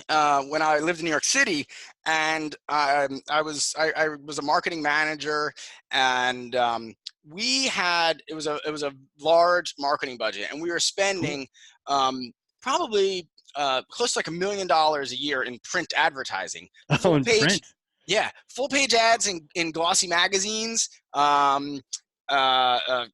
when I lived in New York City, and I was a marketing manager, and it was a large marketing budget, and we were Cool. spending probably close to like $1 million a year in print advertising, Oh, full in page, print. yeah, full page ads in glossy magazines. Uh, uh,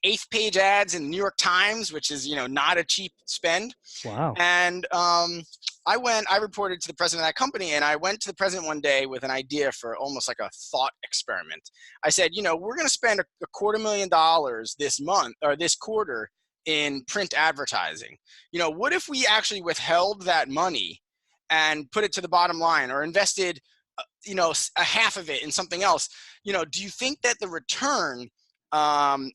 Eighth page ads in the New York Times, which is not a cheap spend. Wow. And I reported to the president of that company, and I went to the president one day with an idea for almost like a thought experiment. I said, we're going to spend a $250,000 this month or this quarter in print advertising. What if we actually withheld that money and put it to the bottom line, or invested, a half of it in something else? Do you think that the return on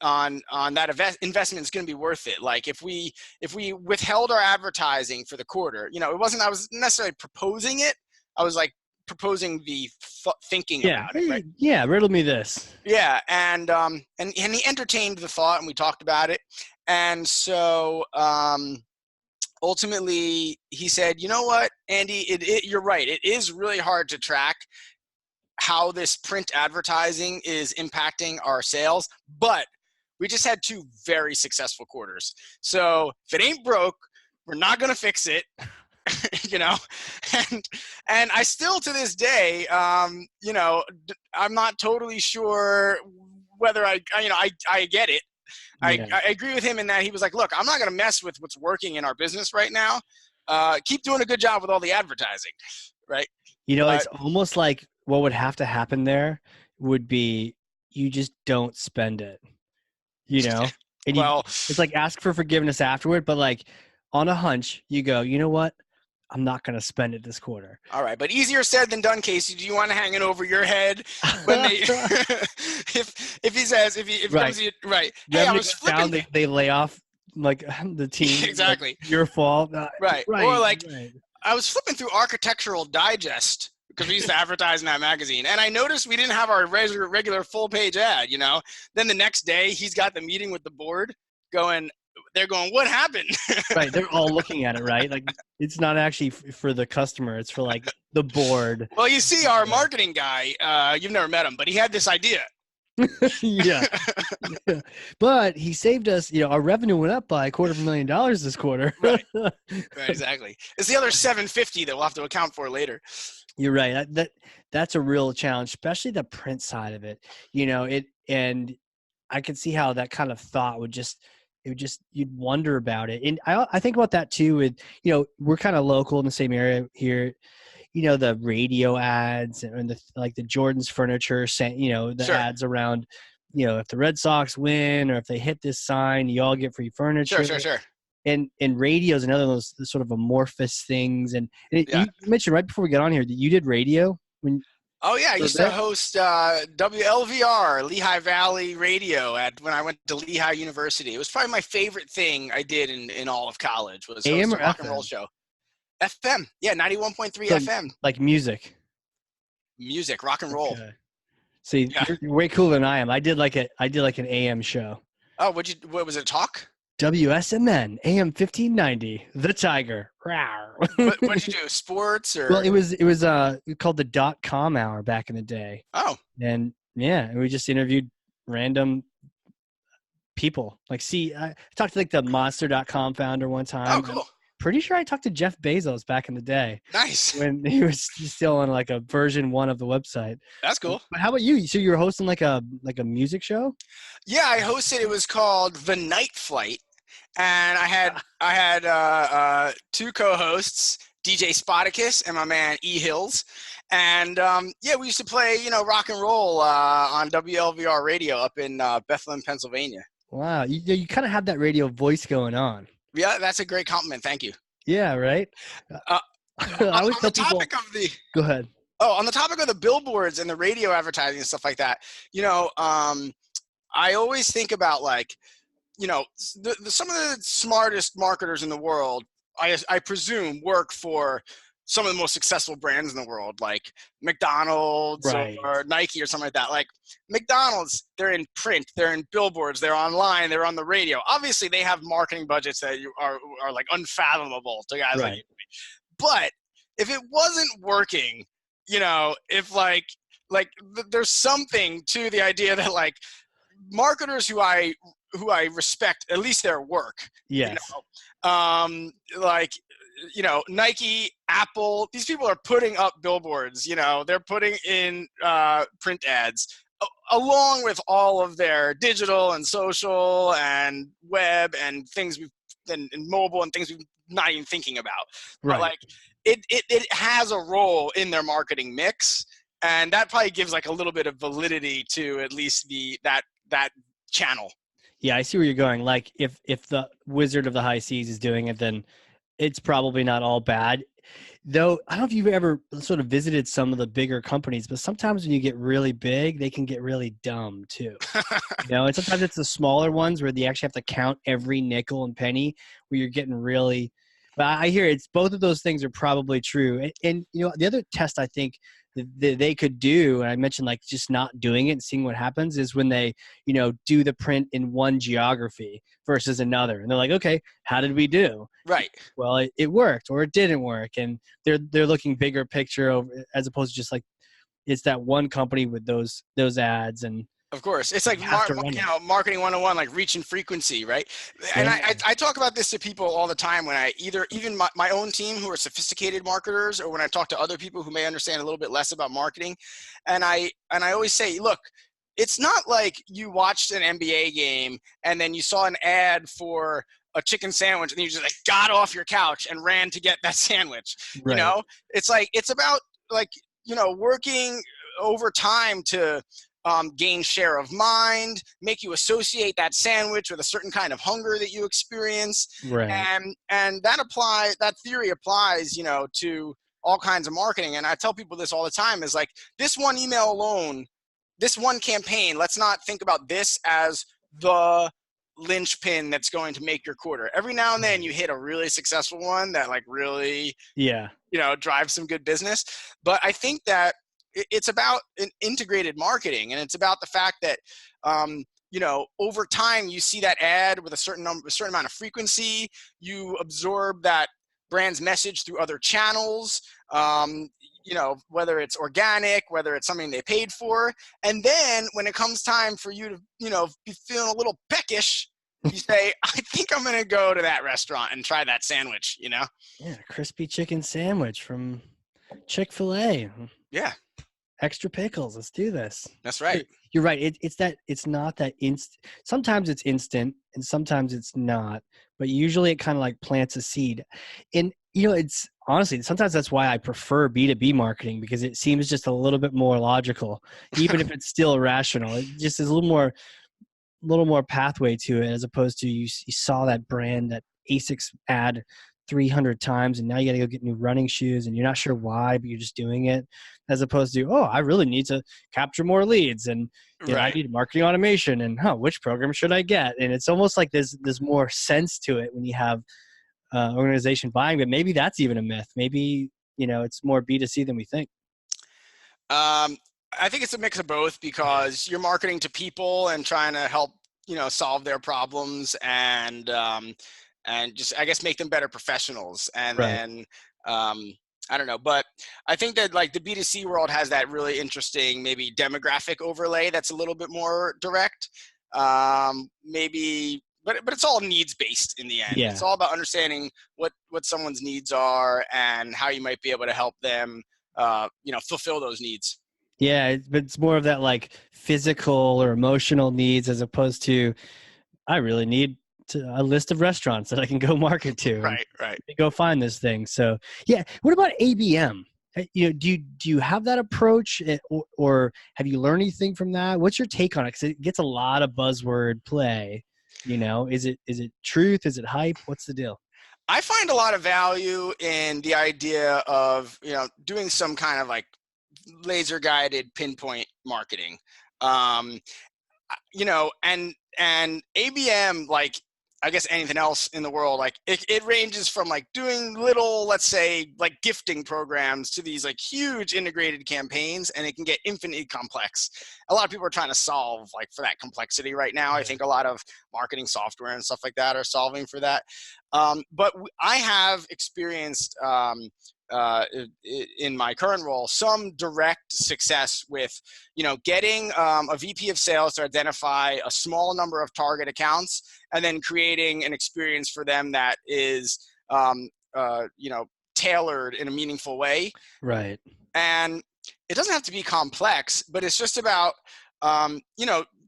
that investment is going to be worth it? Like if we withheld our advertising for the quarter, I wasn't necessarily proposing it. I was like proposing the thinking Yeah. about it, right? Yeah. Riddle me this. Yeah, and he entertained the thought, and we talked about it, and so ultimately he said, you know what, Andy, you're right. It is really hard to track how this print advertising is impacting our sales, but we just had 2 very successful quarters. So if it ain't broke, we're not going to fix it. And I still, to this day, I'm not totally sure whether I get it. Yeah. I agree with him in that he was like, look, I'm not going to mess with what's working in our business right now. Keep doing a good job with all the advertising, right? It's almost like what would have to happen there would be you just don't spend it, and Well, it's like ask for forgiveness afterward, but like on a hunch, you go, you know what? I'm not going to spend it this quarter. all right, but easier said than done, Casey. Do you want to hang it over your head when they, if he says, if he Right. comes, right? Hey, I Revenue was goes down, flipping. they lay off like the team. Exactly. Like, your fault. Right. Right. Or like, Right. I was flipping through Architectural Digest because we used to advertise in that magazine, and I noticed we didn't have our regular full page ad. Then the next day he's got the meeting with the board, they're going, what happened? Right. They're all looking at it, right? Like it's not actually for the customer. It's for like the board. Well, you see, our marketing guy, you've never met him, but he had this idea. Yeah. Yeah. But he saved us, our revenue went up by $250,000 this quarter. Right. Right, exactly. It's the other 750 that we'll have to account for later. You're right. That's a real challenge, especially the print side of it. And I could see how that kind of thought you'd wonder about it. And I think about that too with, we're kind of local in the same area here. The radio ads and the Jordan's furniture, the Sure. ads around, if the Red Sox win or if they hit this sign, you all get free furniture. Sure. And radio is another of those sort of amorphous things. And Yeah. you mentioned right before we got on here that you did radio when. Oh yeah, I used to host WLVR, Lehigh Valley Radio, when I went to Lehigh University. It was probably my favorite thing I did in all of college, was host AM a or rock FM? and roll show. FM, yeah, 91.3 So, FM. like music. Music, rock and roll. Okay. See, Yeah. you're way cooler than I am. I did like an AM show. Oh, what was it, talk? WSMN AM 1590, The Tiger. Rawr. What did you do? Sports or? Well, it was called the .com hour back in the day. Oh. And yeah, and we just interviewed random people. Like, I talked to like the monster.com founder one time. Oh, cool. Pretty sure I talked to Jeff Bezos back in the day. Nice. When he was still on like a version 1 of the website. That's cool. But how about you? So you were hosting like a music show? Yeah, I hosted. It was called The Night Flight, and I had 2 co-hosts, DJ Spoticus and my man E Hills, and we used to play rock and roll on WLVR radio up in Bethlehem, Pennsylvania. Wow, you kind of have that radio voice going on. Yeah, that's a great compliment. Thank you. Yeah, right. I always tell people. Go ahead. Oh, on the topic of the billboards and the radio advertising and stuff like that, I always think about like, some of the smartest marketers in the world, I presume, work for some of the most successful brands in the world, like McDonald's Right. or Nike or something like that. Like McDonald's, they're in print, they're in billboards, they're online, they're on the radio. Obviously, they have marketing budgets that are like unfathomable to guys like Right. you. But if it wasn't working, if there's something to the idea that like marketers who I respect, at least their work, Yes. like Nike, Apple, these people are putting up billboards, they're putting in print ads along with all of their digital and social and web and things and mobile and things we've not even thinking about. But Right. like it has a role in their marketing mix, and that probably gives like a little bit of validity to at least that channel. Yeah, I see where you're going. Like if the Wizard of the High Seas is doing it, then it's probably not all bad. Though I don't know if you've ever sort of visited some of the bigger companies, but sometimes when you get really big, they can get really dumb too. And sometimes it's the smaller ones where they actually have to count every nickel and penny, where you're getting really. But I hear it's both of those things are probably true. And the other test I think that they could do, and I mentioned like just not doing it and seeing what happens, is when they do the print in one geography versus another, and they're like, okay, how did we do? Right. Well, it worked or it didn't work, and they're looking bigger picture over, as opposed to just like it's that one company with those ads. And of course, it's like marketing 101, like reach and frequency, right? And I talk about this to people all the time when I even my own team who are sophisticated marketers, or when I talk to other people who may understand a little bit less about marketing, and I always say, look, it's not like you watched an NBA game and then you saw an ad for a chicken sandwich and you just like got off your couch and ran to get that sandwich. Right. It's like it's about like working over time to gain share of mind, make you associate that sandwich with a certain kind of hunger that you experience. Right. And that theory applies, to all kinds of marketing. And I tell people this all the time is like, this one email alone, this one campaign, let's not think about this as the linchpin that's going to make your quarter. Every now and then you hit a really successful one that like really, drives some good business. But I think that it's about an integrated marketing, and it's about the fact that over time you see that ad with a certain amount of frequency, you absorb that brand's message through other channels, whether it's organic, whether it's something they paid for, and then when it comes time for you to be feeling a little peckish, you say, I think I'm going to go to that restaurant and try that sandwich. Yeah, crispy chicken sandwich from Chick-fil-A. Yeah. Extra pickles. Let's do this. That's right. You're right. It's not that instant. Sometimes it's instant and sometimes it's not, but usually it kind of like plants a seed. And, it's honestly, sometimes that's why I prefer B2B marketing, because it seems just a little bit more logical, even if it's still irrational. It just is a little more pathway to it, as opposed to you saw that brand, that ASICS ad 300 times, and now you got to go get new running shoes and you're not sure why, but you're just doing it, as opposed to, I really need to capture more leads, and I need marketing automation, and which program should I get? And it's almost like there's more sense to it when you have organization buying, but maybe that's even a myth. Maybe it's more B2C than we think. I think it's a mix of both, because you're marketing to people and trying to help solve their problems, and just, I guess, make them better professionals. And then, I don't know, but I think that like the B2C world has that really interesting, maybe demographic overlay that's a little bit more direct. Maybe, but it's all needs based in the end. Yeah. It's all about understanding what someone's needs are and how you might be able to help them, fulfill those needs. Yeah, but it's more of that like physical or emotional needs, as opposed to, I really need a list of restaurants that I can go market to. Right. Go find this thing. So yeah. What about ABM? Do you have that approach, or have you learned anything from that? What's your take on it? Because it gets a lot of buzzword play. Is it truth? Is it hype? What's the deal? I find a lot of value in the idea of doing some kind of like laser guided pinpoint marketing. And ABM, like, I guess anything else in the world, like it ranges from like doing little, let's say like gifting programs to these like huge integrated campaigns, and it can get infinitely complex. A lot of people are trying to solve like for that complexity right now. I think a lot of marketing software and stuff like that are solving for that. But I have experienced in my current role some direct success with, getting a VP of sales to identify a small number of target accounts and then creating an experience for them that is, tailored in a meaningful way. Right. And it doesn't have to be complex, but it's just about,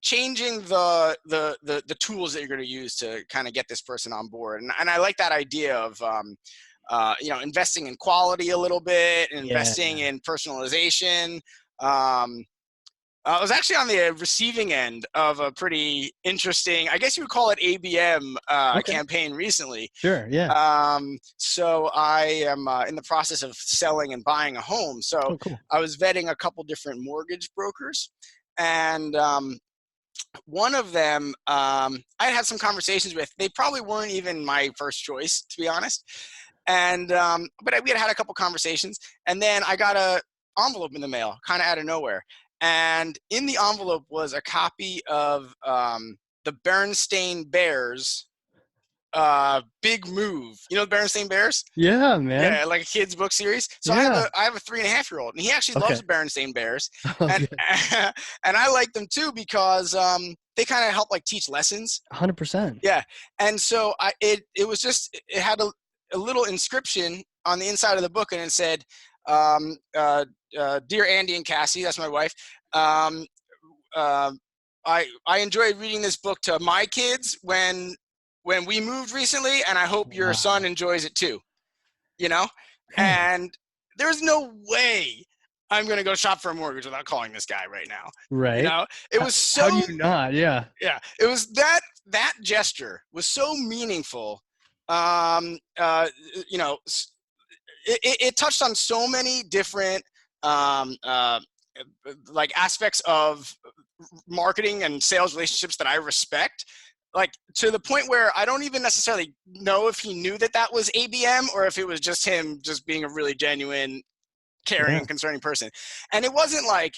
changing the tools that you're going to use to kind of get this person on board. And I like that idea of, investing in quality a little bit, investing in personalization. I was actually on the receiving end of a pretty interesting, I guess you would call it ABM campaign recently. Sure, yeah. So I am in the process of selling and buying a home. So cool. I was vetting a couple different mortgage brokers, and one of them I had some conversations with. They probably weren't even my first choice, to be honest. And but we had a couple conversations, and then I got a envelope in the mail, kind of out of nowhere. And in the envelope was a copy of the Berenstain Bears Big Move. You know the Berenstain Bears? Yeah, man. Yeah, like a kid's book series. So Yeah. I have a 3.5-year-old, and he actually loves the Berenstain Bears, and and I like them too because they kind of help like teach lessons. 100%. Yeah, and so it had a little inscription on the inside of the book, and it said, "Dear Andy and Cassie," that's my wife. I enjoyed reading this book to my kids when we moved recently, and I hope your son enjoys it too. And there's no way I'm going to go shop for a mortgage without calling this guy right now. Right. It was so. How do you not? Yeah. Yeah. It was that gesture was so meaningful. It touched on so many different like aspects of marketing and sales relationships that I respect, like to the point where I don't even necessarily know if he knew that was ABM or if it was just him just being a really genuine, caring and concerning person. And it wasn't like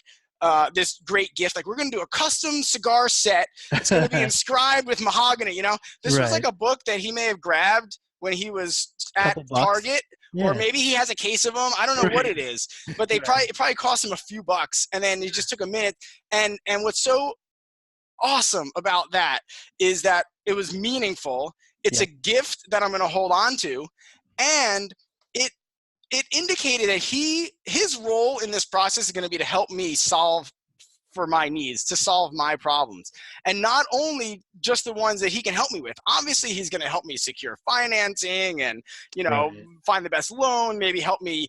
this great gift, like we're going to do a custom cigar set. It's going to be inscribed with mahogany. This was like a book that he may have grabbed when he was at Target, or maybe he has a case of them. I don't know what it is, but it probably cost him a few bucks. And then he just took a minute. And what's so awesome about that is that it was meaningful. It's a gift that I'm going to hold on to, and it indicated that his role in this process is going to be to help me solve for my needs, to solve my problems, and not only just the ones that he can help me with. Obviously, he's going to help me secure financing and find the best loan, maybe help me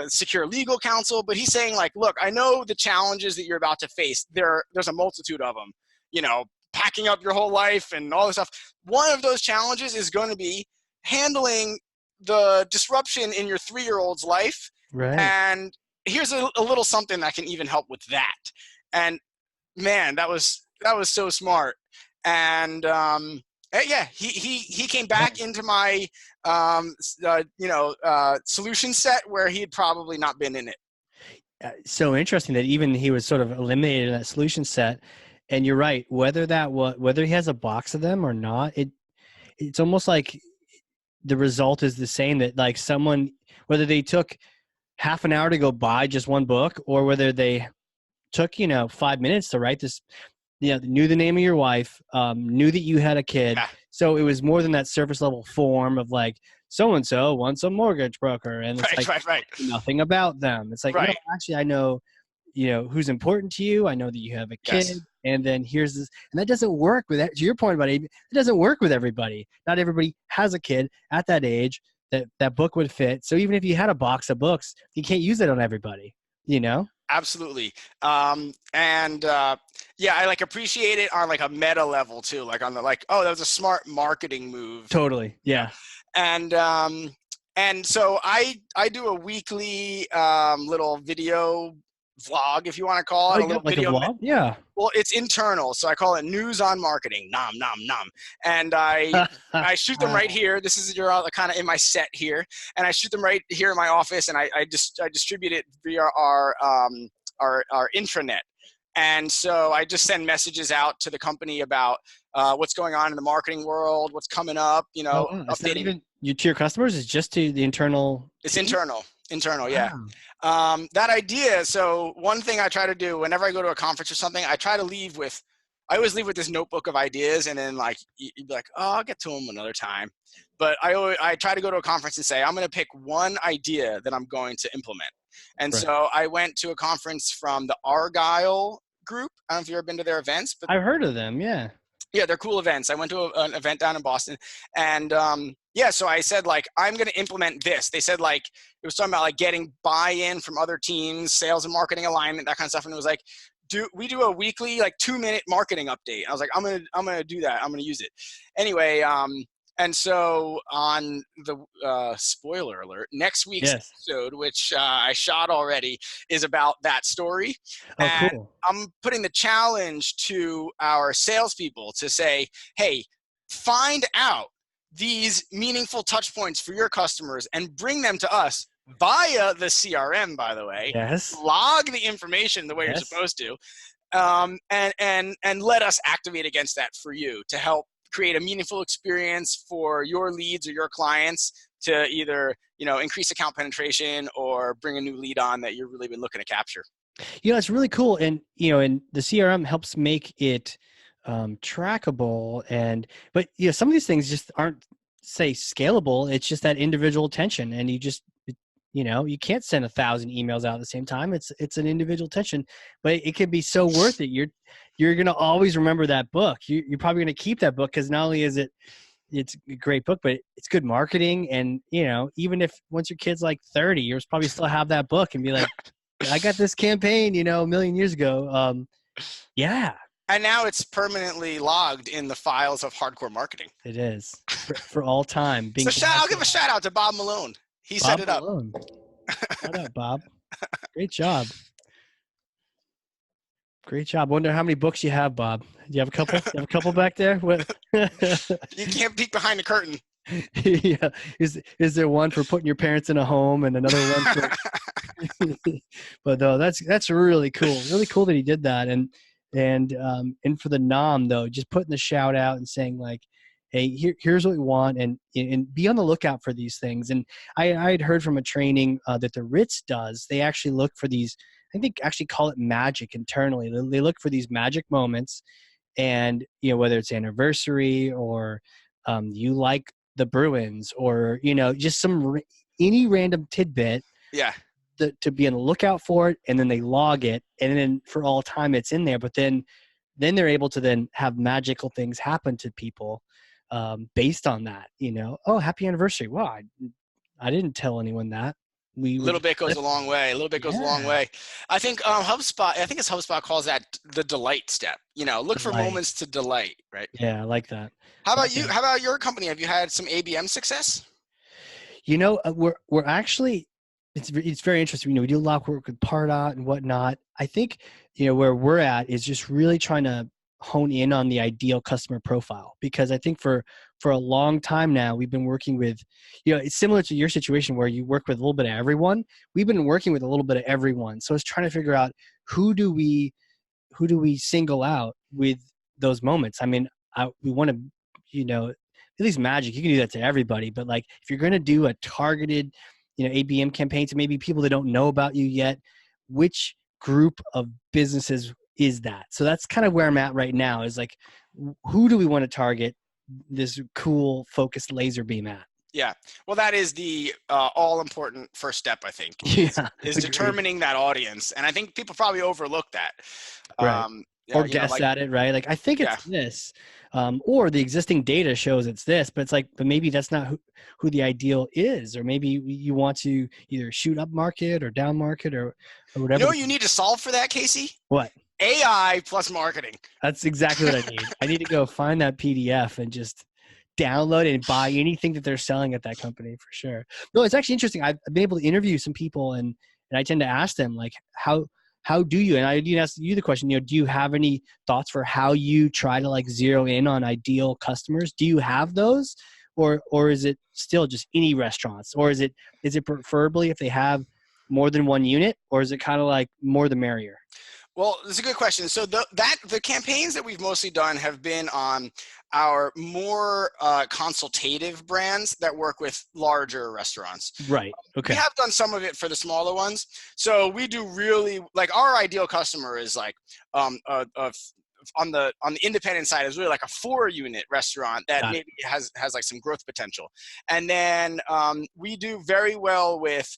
secure legal counsel. But he's saying, like, look, I know the challenges that you're about to face. There's a multitude of them. Packing up your whole life and all this stuff. One of those challenges is going to be handling the disruption in your 3-year-old's life. Right. And here's a little something that can even help with that. And man, that was so smart. And he came back into my solution set where he had probably not been in it. So interesting that even he was sort of eliminated in that solution set. And you're right, whether he has a box of them or not, it's almost like the result is the same, that like someone, whether they took half an hour to go buy just one book, or whether they took 5 minutes to write this, knew the name of your wife, knew that you had a kid. So it was more than that surface level form of like, so-and-so wants a mortgage broker, and it's nothing about them. It's like, no, actually I know who's important to you. I know that you have a kid, and then here's this, and that doesn't work with that. To your point about it doesn't work with everybody. Not everybody has a kid at that age that book would fit. So even if you had a box of books, you can't use it on everybody, Absolutely. I like appreciate it on like a meta level too, like on the that was a smart marketing move. Totally. Yeah. And so I do a weekly little video vlog, if you want to call Oh, it, a you little got like a video. vlog? Yeah. Well, it's internal, so I call it News on Marketing. Nom nom nom. And I shoot them right here. This is your kind of in my set here, and I shoot them right here in my office, and I distribute it via our intranet. And so I just send messages out to the company about what's going on in the marketing world, what's coming up, Oh, wow. Is that updating. even you to your customers? Is just to the internal It's team? internal, yeah. Wow. That idea. So one thing I try to do whenever I go to a conference or something, I always leave with this notebook of ideas, and then like you'd be like, oh, I'll get to them another time. But I try to go to a conference and say, I'm going to pick one idea that I'm going to implement. And Right. so I went to a conference from the Argyle group. I don't know if you've ever been to their events, but I've heard of them. Yeah. yeah, they're cool events. I went to an event down in Boston, and yeah, so I said like, I'm going to implement this. They said like, it was talking about like getting buy-in from other teams, sales and marketing alignment, that kind of stuff. And it was like, we do a weekly like 2-minute marketing update. I was like, I'm gonna do that. I'm gonna use it. Anyway, and so on the spoiler alert, next week's episode, which I shot already, is about that story. Oh, and cool. I'm putting the challenge to our salespeople to say, hey, find out these meaningful touch points for your customers and bring them to us via the CRM, by the way. Yes. Log the information the way you're supposed to, and let us activate against that for you to help create a meaningful experience for your leads or your clients to either increase account penetration or bring a new lead on that you've really been looking to capture. It's really cool, and and the CRM helps make it trackable, but some of these things just aren't scalable. It's just that individual attention, and you can't send 1,000 emails out at the same time. It's an individual attention, but it can be so worth it. You're going to always remember that book. You're probably going to keep that book because not only is it's a great book, but it's good marketing. And, even if once your kid's like 30, you'll probably still have that book and be like, I got this campaign, a million years ago. Yeah. And now it's permanently logged in the files of hardcore marketing. It is for all time. So I'll give a shout out to Bob Malone. He set it up. Malone. Shout out, Bob. Great job. Great job. Wonder how many books you have, Bob. Do you have a couple? You have a couple back there? You can't peek behind the curtain. Yeah. Is there one for putting your parents in a home and another one for But though that's really cool. Really cool that he did that. And for the nom though, just putting the shout out and saying like, hey, here's what we want, and be on the lookout for these things. And I had heard from a training that the Ritz does. They actually look for these, I think actually call it magic internally. They look for these magic moments, and whether it's anniversary or you like the Bruins or just any random tidbit. Yeah. To be on the lookout for it, and then they log it, and then for all time it's in there. But then they're able to then have magical things happen to people. Based on that, oh, happy anniversary. Wow, I didn't tell anyone that. A little bit goes a long way. I think HubSpot calls that the delight step. Look for moments to delight, right? Yeah, I like that. How about you? How about your company? Have you had some ABM success? We're actually, it's very interesting. We do a lot of work with Pardot and whatnot. I think, where we're at is just really trying to hone in on the ideal customer profile, because I think for a long time now, we've been working with, it's similar to your situation where you work with a little bit of everyone. We've been working with a little bit of everyone. So it's trying to figure out who do we single out with those moments. I mean, we want to, at least magic, you can do that to everybody, but like if you're going to do a targeted, ABM campaign to maybe people that don't know about you yet, which group of businesses is that? So that's kind of where I'm at right now, is like, who do we want to target this cool focused laser beam at? Yeah. Well, that is the all important first step, I think, is determining that audience. And I think people probably overlook that. Right. Or guess at it, right? Like, I think it's this, or the existing data shows it's this, but it's like, but maybe that's not who the ideal is, or maybe you want to either shoot up market or down market or whatever. You know what you need to solve for that, Casey? What? AI plus marketing. That's exactly what I need. I need to go find that PDF and just download and buy anything that they're selling at that company for sure. No, it's actually interesting. I've been able to interview some people, and I tend to ask them like, how how do you, and I didn't ask you the question, do you have any thoughts for how you try to like zero in on ideal customers? Do you have those, or is it still just any restaurants, or is it preferably if they have more than one unit, or is it kind of like more the merrier? Well, that's a good question. So the campaigns that we've mostly done have been on our more consultative brands that work with larger restaurants. Right. Okay. We have done some of it for the smaller ones. So we do really, like, our ideal customer is like on the independent side is really like a 4-unit restaurant that maybe has like some growth potential. And then we do very well with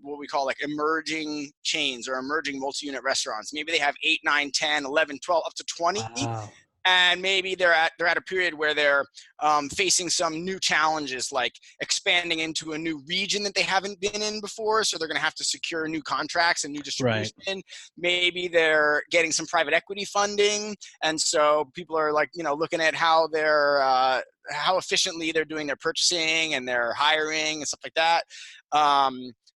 what we call like emerging chains or emerging multi-unit restaurants. Maybe they have 8, 9, 10, 11, 12, up to 20. Wow. And maybe they're at a period where they're facing some new challenges, like expanding into a new region that they haven't been in before. So they're going to have to secure new contracts and new distribution. Right. Maybe they're getting some private equity funding. And so people are like, looking at how they're, how efficiently they're doing their purchasing and their hiring and stuff like that.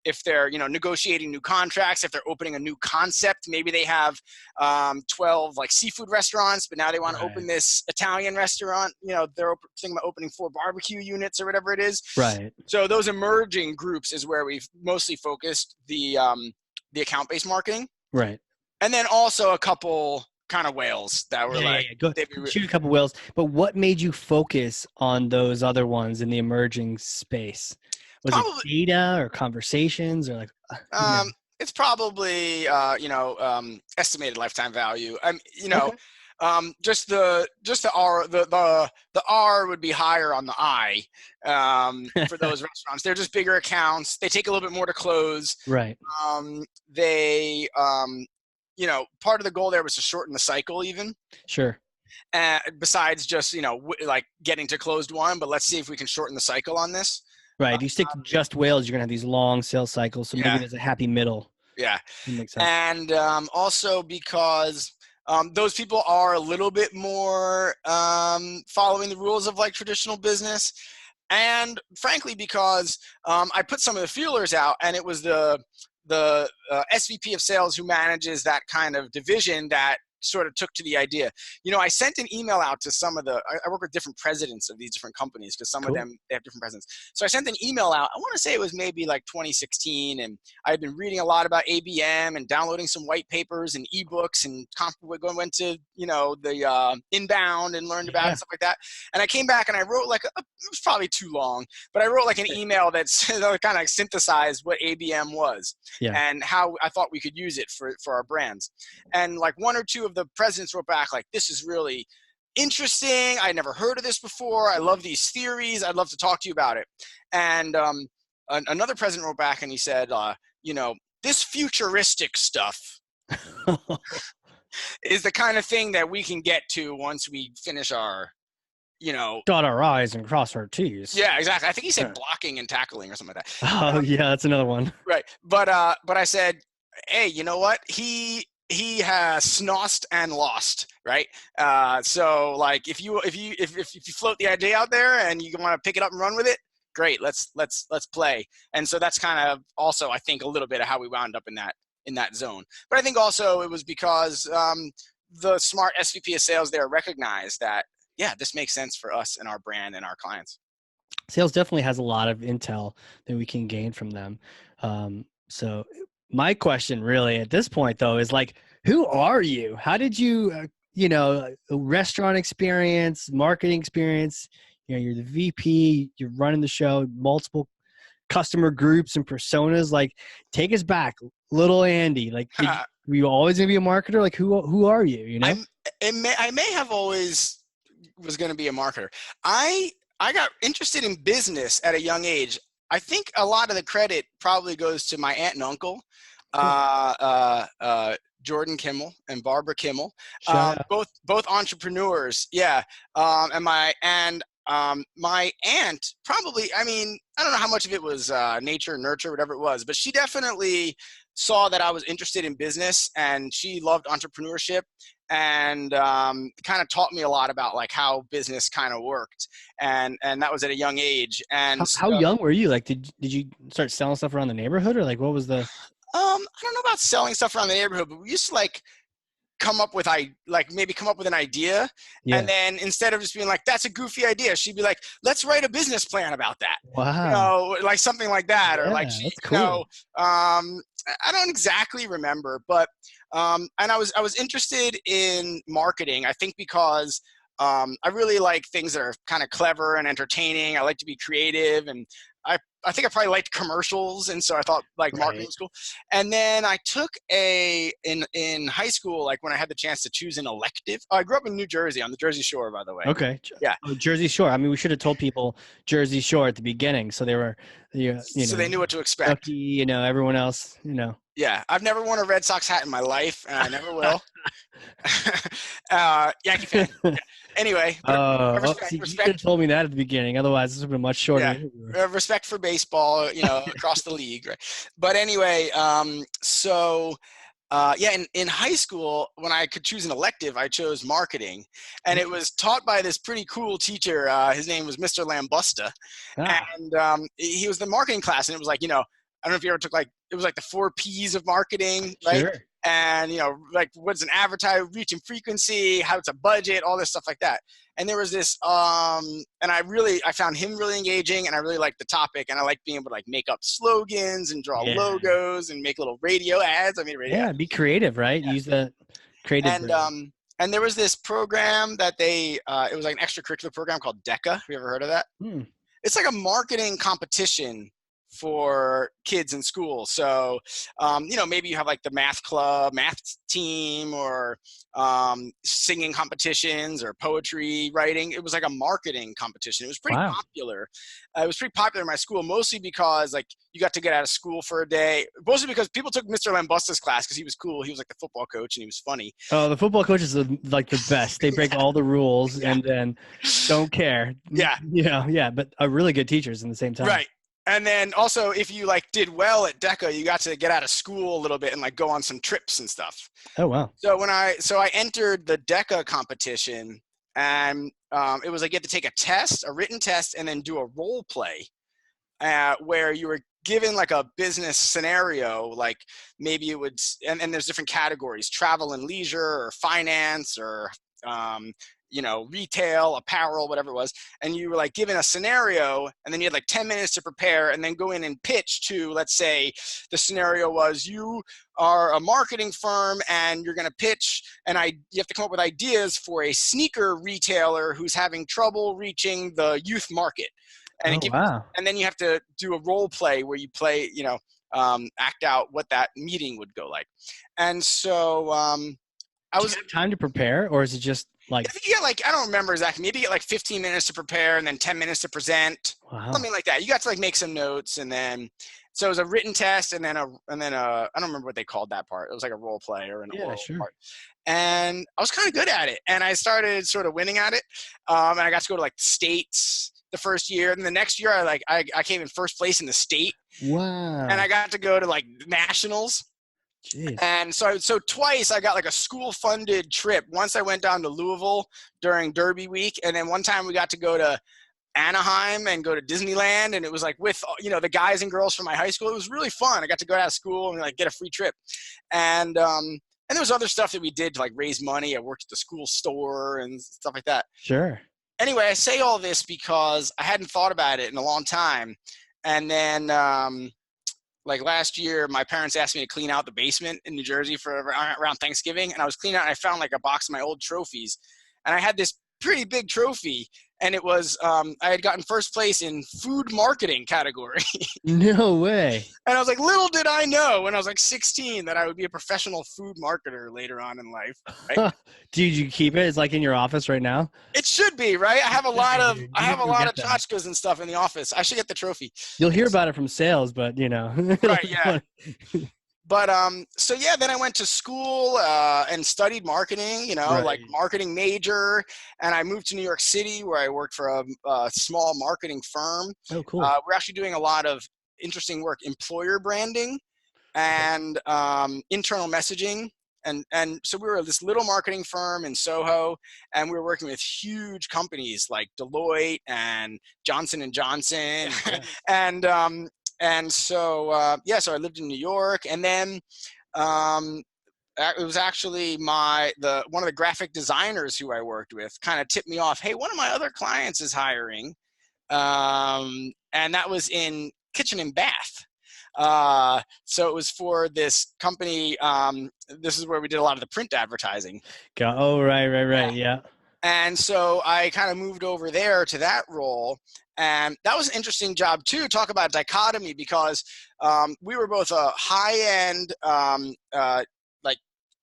If they're, negotiating new contracts, if they're opening a new concept, maybe they have 12 like seafood restaurants, but now they want to open this Italian restaurant. They're thinking about opening 4 barbecue units or whatever it is. Right. So those emerging groups is where we've mostly focused the account-based marketing. Right. And then also a couple kind of whales that were shoot a couple whales. But what made you focus on those other ones in the emerging space? Was it data or conversations or like? It's probably estimated lifetime value. Just the R would be higher on the I for those restaurants. They're just bigger accounts. They take a little bit more to close. Right. They part of the goal there was to shorten the cycle even. Sure. Besides just like getting to closed one, but let's see if we can shorten the cycle on this. Right. If you stick to just whales, you're going to have these long sales cycles. So maybe there's a happy middle. Yeah. That makes sense. And also because those people are a little bit more following the rules of like traditional business. And frankly, because I put some of the feelers out, and it was the SVP of sales who manages that kind of division that sort of took to the idea. I sent an email out to some of I work with different presidents of these different companies because some of them, they have different presidents. So I sent an email out. I want to say it was maybe like 2016. And I had been reading a lot about ABM and downloading some white papers and ebooks and went to, the Inbound and learned about it and stuff like that. And I came back and I wrote it was probably too long, but I wrote like an email that's kind of synthesized what ABM was and how I thought we could use it for our brands. And like 1 or 2 of the presidents wrote back like, this is really interesting. I never heard of this before. I love these theories. I'd love to talk to you about it. And another president wrote back and he said, this futuristic stuff is the kind of thing that we can get to once we finish our, dot our I's and cross our T's. Yeah, exactly. I think he said blocking and tackling or something like that. Oh, yeah, that's another one. Right. But I said, hey, you know what? He has snossed and lost, right? So like if you float the idea out there and you want to pick it up and run with it, great. Let's play. And so that's kind of also, I think, a little bit of how we wound up in that zone. But I think also it was because the smart SVP of sales there recognized that, this makes sense for us and our brand and our clients. Sales definitely has a lot of intel that we can gain from them. So my question really at this point though is like, who are you? How did you, restaurant experience, marketing experience, you're the VP, you're running the show, multiple customer groups and personas. Like, take us back, little Andy. Like, were you always gonna be a marketer? Like, who are you? I may have always was going to be a marketer. I got interested in business at a young age. I think a lot of the credit probably goes to my aunt and uncle, Jordan Kimmel and Barbara Kimmel, both entrepreneurs. Yeah. And my aunt probably, I don't know how much of it was nature, nurture, whatever it was, but she definitely saw that I was interested in business and she loved entrepreneurship and kind of taught me a lot about like how business kind of worked. And that was at a young age. And how young were you? Like, did you start selling stuff around the neighborhood or like, what was the? I don't know about selling stuff around the neighborhood, but we used to like come up with an idea, and then instead of just being like, that's a goofy idea, she'd be like, let's write a business plan about that. Wow. Like something like that. Or like Yeah, that's cool. I don't exactly remember, but and I was interested in marketing, I think because I really like things that are kind of clever and entertaining. I like to be creative, and I think I probably liked commercials, and so I thought like marketing was cool. And then I took in high school, like when I had the chance to choose an elective. I grew up in New Jersey, on the Jersey Shore, by the way. Okay. Yeah. Oh, Jersey Shore. I mean, we should have told people Jersey Shore at the beginning, so they were, So they knew what to expect. Kentucky, everyone else, Yeah, I've never worn a Red Sox hat in my life, and I never will. Yankee fan. Yeah. Anyway, respect. You should have told me that at the beginning. Otherwise, this would have been much shorter. Yeah, respect for baseball, across the league, right? But anyway, in high school, when I could choose an elective, I chose marketing, and it was taught by this pretty cool teacher. His name was Mr. Lambusta, and he was the marketing class, and it was like, I don't know if you ever took it was like the 4 P's of marketing, right? Sure. And like what's an advertiser, reach and frequency, how it's a budget, all this stuff like that. And there was this and I found him really engaging, and I really liked the topic, and I liked being able to like make up slogans and draw logos and make little radio ads. I mean, be creative, right? Yeah. Use the creative and there was this program that it was like an extracurricular program called DECA. Have you ever heard of that? It's like a marketing competition for kids in school. So, maybe you have like the math club, math team, or singing competitions, or poetry writing. It was like a marketing competition. It was pretty popular. It was pretty popular in my school, mostly because like you got to get out of school for a day. Mostly because people took Mr. Lambusta's class because he was cool. He was like the football coach, and he was funny. Oh, the football coaches are like the best. They break all the rules and then don't care. Yeah. But are really good teachers in the same time. Right. And then also, if you like did well at DECA, you got to get out of school a little bit and like go on some trips and stuff. Oh, wow. So I entered the DECA competition, and it was like you had to take a written test, and then do a role play where you were given like a business scenario, like maybe it would, and there's different categories: travel and leisure, or finance, or retail, apparel, whatever it was. And you were like given a scenario, and then you had like 10 minutes to prepare, and then go in and pitch to, let's say the scenario was you are a marketing firm, and you're going to pitch, and you have to come up with ideas for a sneaker retailer who's having trouble reaching the youth market. And and then you have to do a role play where you play, act out what that meeting would go like. And so do you have time to prepare, or is it just like, I think you get I don't remember exactly. Maybe you get 15 minutes to prepare, and then 10 minutes to present. Wow. Something like that. You got to make some notes, and then so it was a written test, and then I don't remember what they called that part. It was like a role play or an oral part. And I was kind of good at it, and I started sort of winning at it. And I got to go to states the first year, and the next year I came in first place in the state. Wow. And I got to go to nationals. Jeez. And so twice I got a school funded trip. Once I went down to Louisville during Derby week, and then one time we got to go to Anaheim and go to Disneyland, and it was with the guys and girls from my high school. It was really fun. I got to go out of school and get a free trip. And there was other stuff that we did to raise money. I worked at the school store and stuff like that. Sure. Anyway, I say all this because I hadn't thought about it in a long time. And then last year, my parents asked me to clean out the basement in New Jersey for around Thanksgiving. And I was cleaning out, and I found a box of my old trophies. And I had this pretty big trophy, and it was I had gotten first place in food marketing category. No way. And I was little did I know when I was 16 that I would be a professional food marketer later on in life. Right? Did you keep it? It's in your office right now? It should be, right? I have a lot of tchotchkes and stuff in the office. I should get the trophy. You'll hear about it from sales, but Right, yeah. But then I went to school and studied marketing, marketing major, and I moved to New York City, where I worked for a small marketing firm. Oh, cool. We're actually doing a lot of interesting work, employer branding and internal messaging. And so we were this little marketing firm in Soho, and we were working with huge companies like Deloitte and Johnson & Johnson. Yeah. And And so, so I lived in New York, and then it was actually one of the graphic designers who I worked with kind of tipped me off. Hey, one of my other clients is hiring, and that was in kitchen and bath. So it was for this company. This is where we did a lot of the print advertising. Oh, right. Yeah. And so I kind of moved over there to that role. And that was an interesting job too. Talk about dichotomy, because we were both a high-end like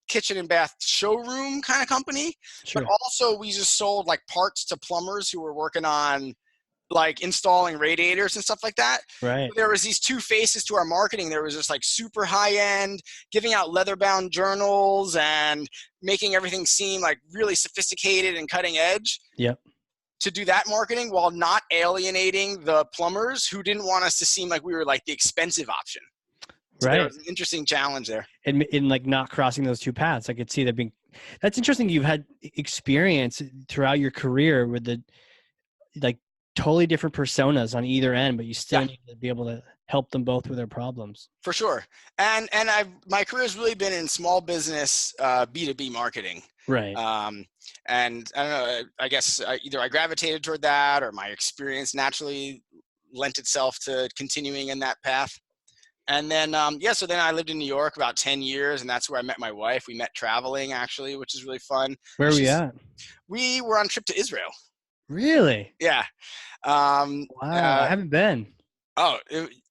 kitchen and bath showroom kind of company, Sure. but also we just sold like parts to plumbers who were working on like installing radiators and stuff like that. Right. There was these two faces to our marketing. There was just like super high end, giving out leather bound journals and making everything seem like really sophisticated and cutting edge. Yep. To do that marketing while not alienating the plumbers who didn't want us to seem like we were like the expensive option. So right. There was an interesting challenge there. And in like not crossing those two paths, I could see that being. That's interesting. You've had experience throughout your career with the like totally different personas on either end, but you still need to be able to help them both with their problems. For sure. And my career has really been in small business B2B marketing. Right. And I don't know, I guess either I gravitated toward that or my experience naturally lent itself to continuing in that path. And then, so then I lived in New York about 10 years, and that's where I met my wife. We met traveling, actually, which is really fun. Where were we at? We were on a trip to Israel. Really? Yeah. Wow, I haven't been. Oh,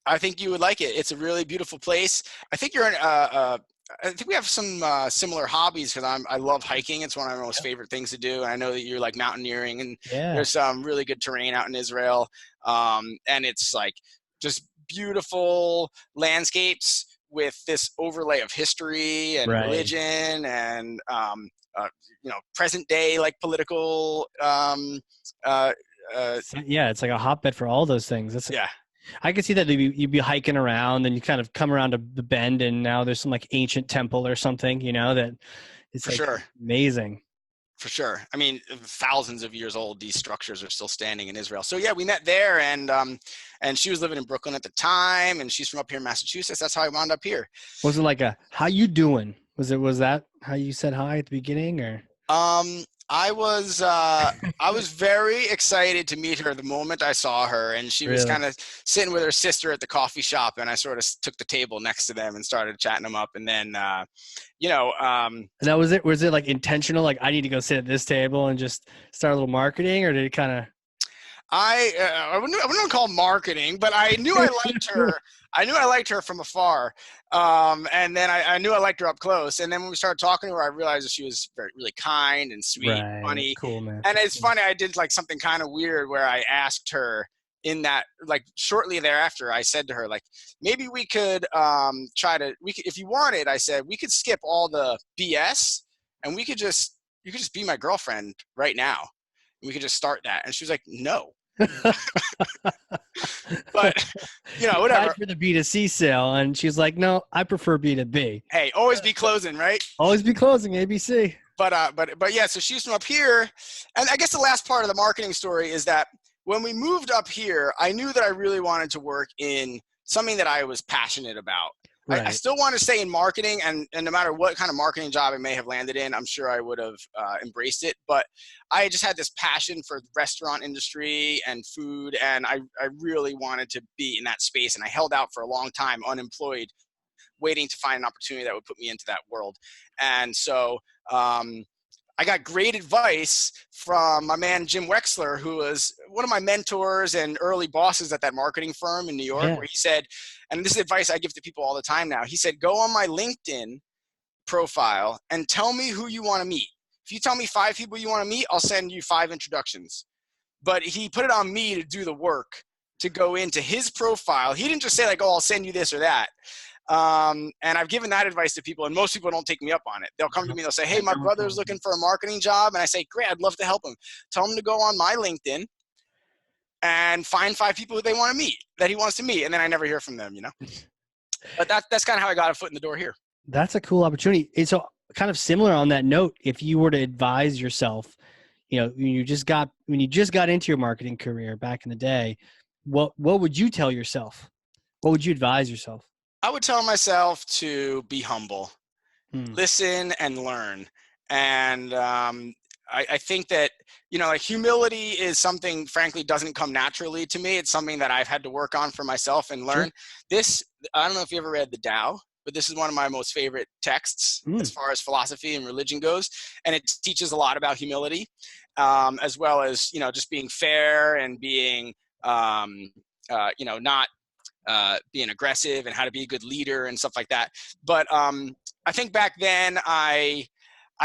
I think you would like it. It's a really beautiful place. I think you're in. I think we have some similar hobbies, because I love hiking. It's one of my most favorite things to do. And I know that you're like mountaineering, and there's some really good terrain out in Israel. And it's like just beautiful landscapes with this overlay of history and religion and present day like political. It's like a hotbed for all those things. I could see that you'd be hiking around, and you kind of come around to the bend, and now there's some like ancient temple or something, that it's for like sure. Amazing. For sure. I mean, thousands of years old, these structures are still standing in Israel. So yeah, we met there, and she was living in Brooklyn at the time, and she's from up here in Massachusetts. That's how I wound up here. Was it like how you doing? Was that how you said hi at the beginning, or? I was very excited to meet her the moment I saw her, and she was kind of sitting with her sister at the coffee shop, and I sort of took the table next to them and started chatting them up, and then, and that was it. Was it like intentional? Like, I need to go sit at this table and just start a little marketing, or did it kind of? I wouldn't call it marketing, but I knew I liked her. I knew I liked her from afar, and then I knew I liked her up close. And then when we started talking to her, I realized that she was really kind and sweet, and funny. Cool, man. And it's funny, I did like something kind of weird where I asked her in that, like shortly thereafter, I said to her, like, maybe we could if you wanted, I said, we could skip all the BS, and you could just be my girlfriend right now, and we could just start that. And she was like, no. But whatever. For the B2C sale, and she's like, no, I prefer B2B. Hey, always be closing, right? Always be closing, ABC. But yeah, so she's from up here, and I guess the last part of the marketing story is that when we moved up here, I knew that I really wanted to work in something that I was passionate about. Right. I still want to stay in marketing, and no matter what kind of marketing job I may have landed in, I'm sure I would have embraced it. But I just had this passion for the restaurant industry and food, and I really wanted to be in that space. And I held out for a long time unemployed, waiting to find an opportunity that would put me into that world. And so I got great advice from my man, Jim Wexler, who was one of my mentors and early bosses at that marketing firm in New York, where he said, and this is advice I give to people all the time now, he said, go on my LinkedIn profile and tell me who you want to meet. If you tell me 5 people you want to meet, I'll send you 5 introductions. But he put it on me to do the work, to go into his profile. He didn't just say like, oh, I'll send you this or that. And I've given that advice to people, and most people don't take me up on it. They'll come to me and they'll say, hey, my brother's looking for a marketing job. And I say, great, I'd love to help him. Tell him to go on my LinkedIn and find 5 people that they want to meet, that he wants to meet. And then I never hear from them, But that's kind of how I got a foot in the door here. That's a cool opportunity. And so kind of similar on that note, if you were to advise yourself, when you just got into your marketing career back in the day, what would you tell yourself? What would you advise yourself? I would tell myself to be humble, Hmm. listen and learn. And I think that, like humility is something, frankly, doesn't come naturally to me. It's something that I've had to work on for myself and learn. Sure. This, I don't know if you ever read The Tao, but this is one of my most favorite texts as far as philosophy and religion goes. And it teaches a lot about humility, as well as, just being fair and being, not being aggressive, and how to be a good leader and stuff like that. But I think back then I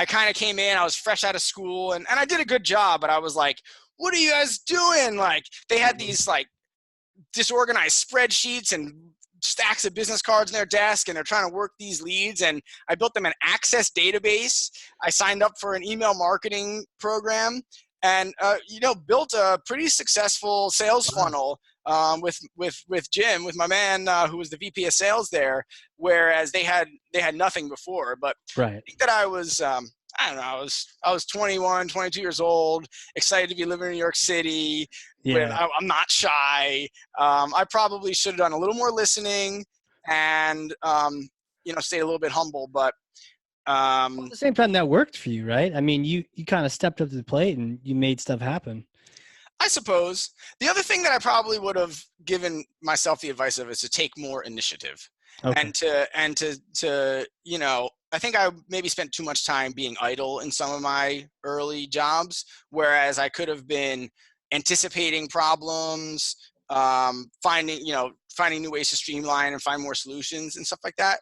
kind of came in, I was fresh out of school, and I did a good job, but I was like, what are you guys doing? Like, they had these like disorganized spreadsheets and stacks of business cards in their desk, and they're trying to work these leads. And I built them an Access database. I signed up for an email marketing program, and built a pretty successful sales funnel with Jim, with my man who was the VP of sales there, whereas they had nothing before. But Right. I think that I was I don't know, I was 21, 22 years old, excited to be living in New York City. Yeah. I'm not shy. I probably should have done a little more listening and stayed a little bit humble. But Well, at the same time, that worked for you, right? I mean, you kind of stepped up to the plate and you made stuff happen. I suppose the other thing that I probably would have given myself the advice of is to take more initiative. Okay. And to I think I maybe spent too much time being idle in some of my early jobs, whereas I could have been anticipating problems, finding new ways to streamline and find more solutions and stuff like that.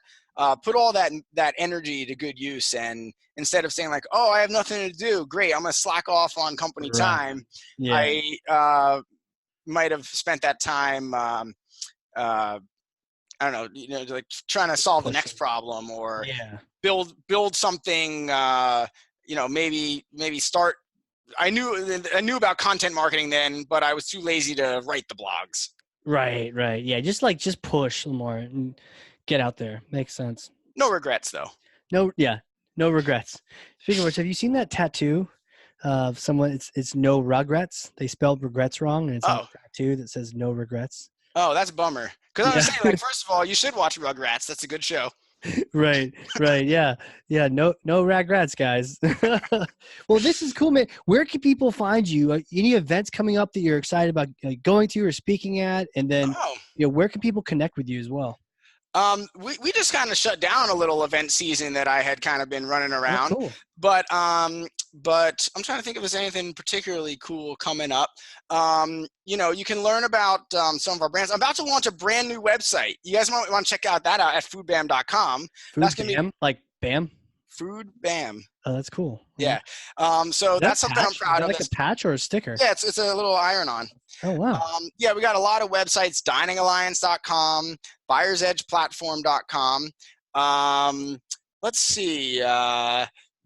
Put all that energy to good use, and instead of saying like, oh, I have nothing to do, great, I'm gonna slack off on company time. Yeah. I might have spent that time I don't know, like trying to solve the next problem, or build something, maybe start. I knew about content marketing then, but I was too lazy to write the blogs. Right. Yeah. Just push more and get out there. Makes sense. No regrets though. No regrets. Speaking of which, have you seen that tattoo of someone? It's no regrets. They spelled regrets wrong, and it's on a tattoo that says no regrets. Oh, that's a bummer. Because I was saying, like, first of all, you should watch Rugrats. That's a good show. Right. Yeah. No regrets, guys. Well, this is cool, man. Where can people find you? Any events coming up that you're excited about going to or speaking at? And then, where can people connect with you as well? We just kind of shut down a little event season that I had kind of been running around. Oh, cool. But I'm trying to think if there's anything particularly cool coming up. You can learn about some of our brands. I'm about to launch a brand new website. You guys might want to check that out at foodbam.com. That's gonna be like BAM. Food Bam. Oh, that's cool. Yeah. So that's something I'm proud of. Like a patch or a sticker? Yeah, it's a little iron-on. Oh, wow. We got a lot of websites: diningalliance.com, buyersedgeplatform.com. Let's see.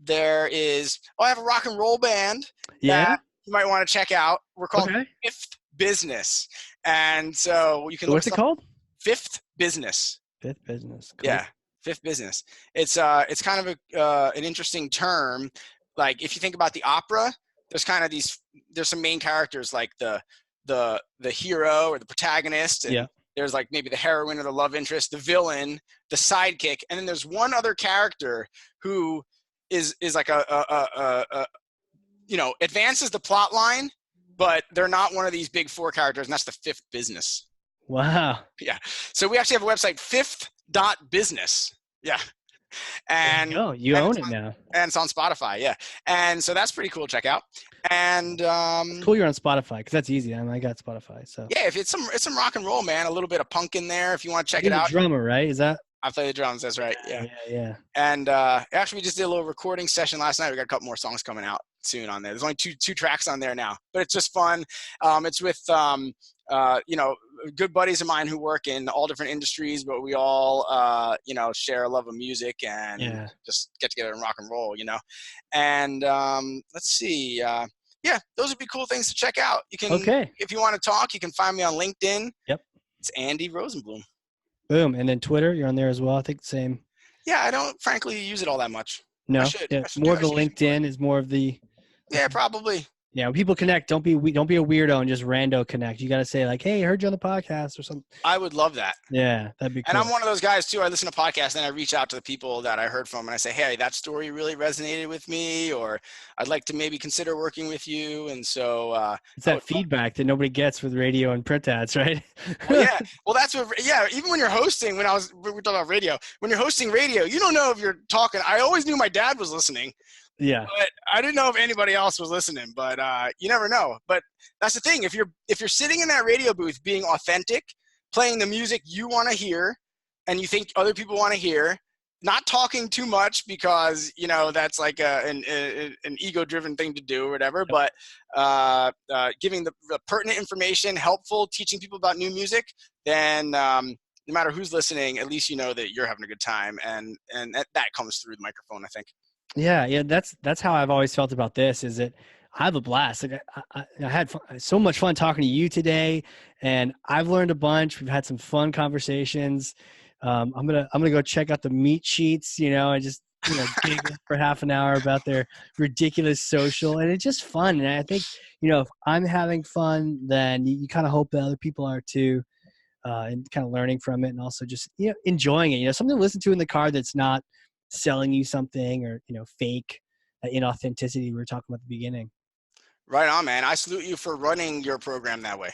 There is. I have a rock and roll band that you might want to check out. We're called Fifth Business, and so you can. What's it called? Fifth Business. Fifth Business. Cool. Yeah. Fifth Business. It's kind of an interesting term. Like, if you think about the opera, there's some main characters, like the hero or the protagonist, and there's like maybe the heroine or the love interest, the villain, the sidekick, and then there's one other character who is like advances the plot line, but they're not one of these big four characters, and that's the fifth business. Wow. Yeah. So we actually have a website, fifth.business. Yeah. And you own it now. And it's on Spotify. Yeah. And so that's pretty cool to check out. And it's cool you're on Spotify, because that's easy. I got Spotify. So yeah, if it's some rock and roll, man, a little bit of punk in there if you want to check it out. Drummer, right? Is that? I play the drums. That's right. Yeah. And actually, we just did a little recording session last night. We got a couple more songs coming out soon on there. There's only two tracks on there now, but it's just fun. It's with good buddies of mine who work in all different industries, but we all share a love of music and just get together and rock and roll. And let's see. Those would be cool things to check out. You can, if you want to talk, you can find me on LinkedIn. Yep. It's Andy Rosenbloom. Boom. And then Twitter, you're on there as well. I think the same. Yeah, I don't frankly use it all that much. No, I should more of the LinkedIn is more of the. Yeah, probably. Yeah, when people connect, don't be a weirdo and just rando connect. You got to say like, "Hey, I heard you on the podcast" or something. I would love that. Yeah, that'd be cool. And I'm one of those guys too. I listen to podcasts and I reach out to the people that I heard from and I say, hey, that story really resonated with me, or I'd like to maybe consider working with you. And so it's that feedback that nobody gets with radio and print ads, right? Well, yeah. Well, that's what, yeah. Even when you're hosting, we were talking about radio, when you're hosting radio, you don't know if you're talking. I always knew my dad was listening. Yeah. But I didn't know if anybody else was listening, but you never know. But that's the thing. If you're sitting in that radio booth being authentic, playing the music you want to hear and you think other people want to hear, not talking too much because, you know, that's like an ego-driven thing to do or whatever, but giving the pertinent information, helpful, teaching people about new music, then no matter who's listening, at least you know that you're having a good time, and that comes through the microphone, I think. Yeah, that's how I've always felt about this. Is that I have a blast. Like I had so much fun talking to you today, and I've learned a bunch. We've had some fun conversations. I'm gonna go check out the meet sheets, you know, and just giggle for half an hour about their ridiculous social, and it's just fun. And I think if I'm having fun, then you kind of hope that other people are too, and kind of learning from it, and also just enjoying it. Something to listen to in the car that's not selling you something or fake inauthenticity we were talking about at the beginning. Right on, man. I salute you for running your program that way.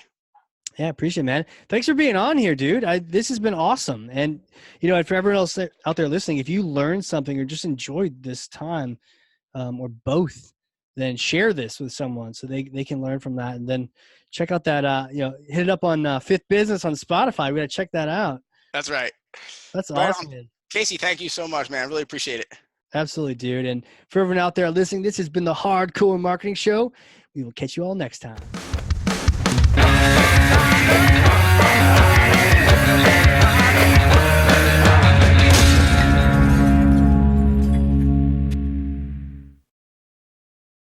Yeah, appreciate it, man. Thanks for being on here, dude. This has been awesome. And and for everyone else out there listening, if you learned something or just enjoyed this time, or both, then share this with someone so they can learn from that. And then check out that hit it up on Fifth Business on Spotify. We gotta check that out. That's right. That's awesome, man. Casey, thank you so much, man. I really appreciate it. Absolutely, dude. And for everyone out there listening, this has been the Hardcore Marketing Show. We will catch you all next time.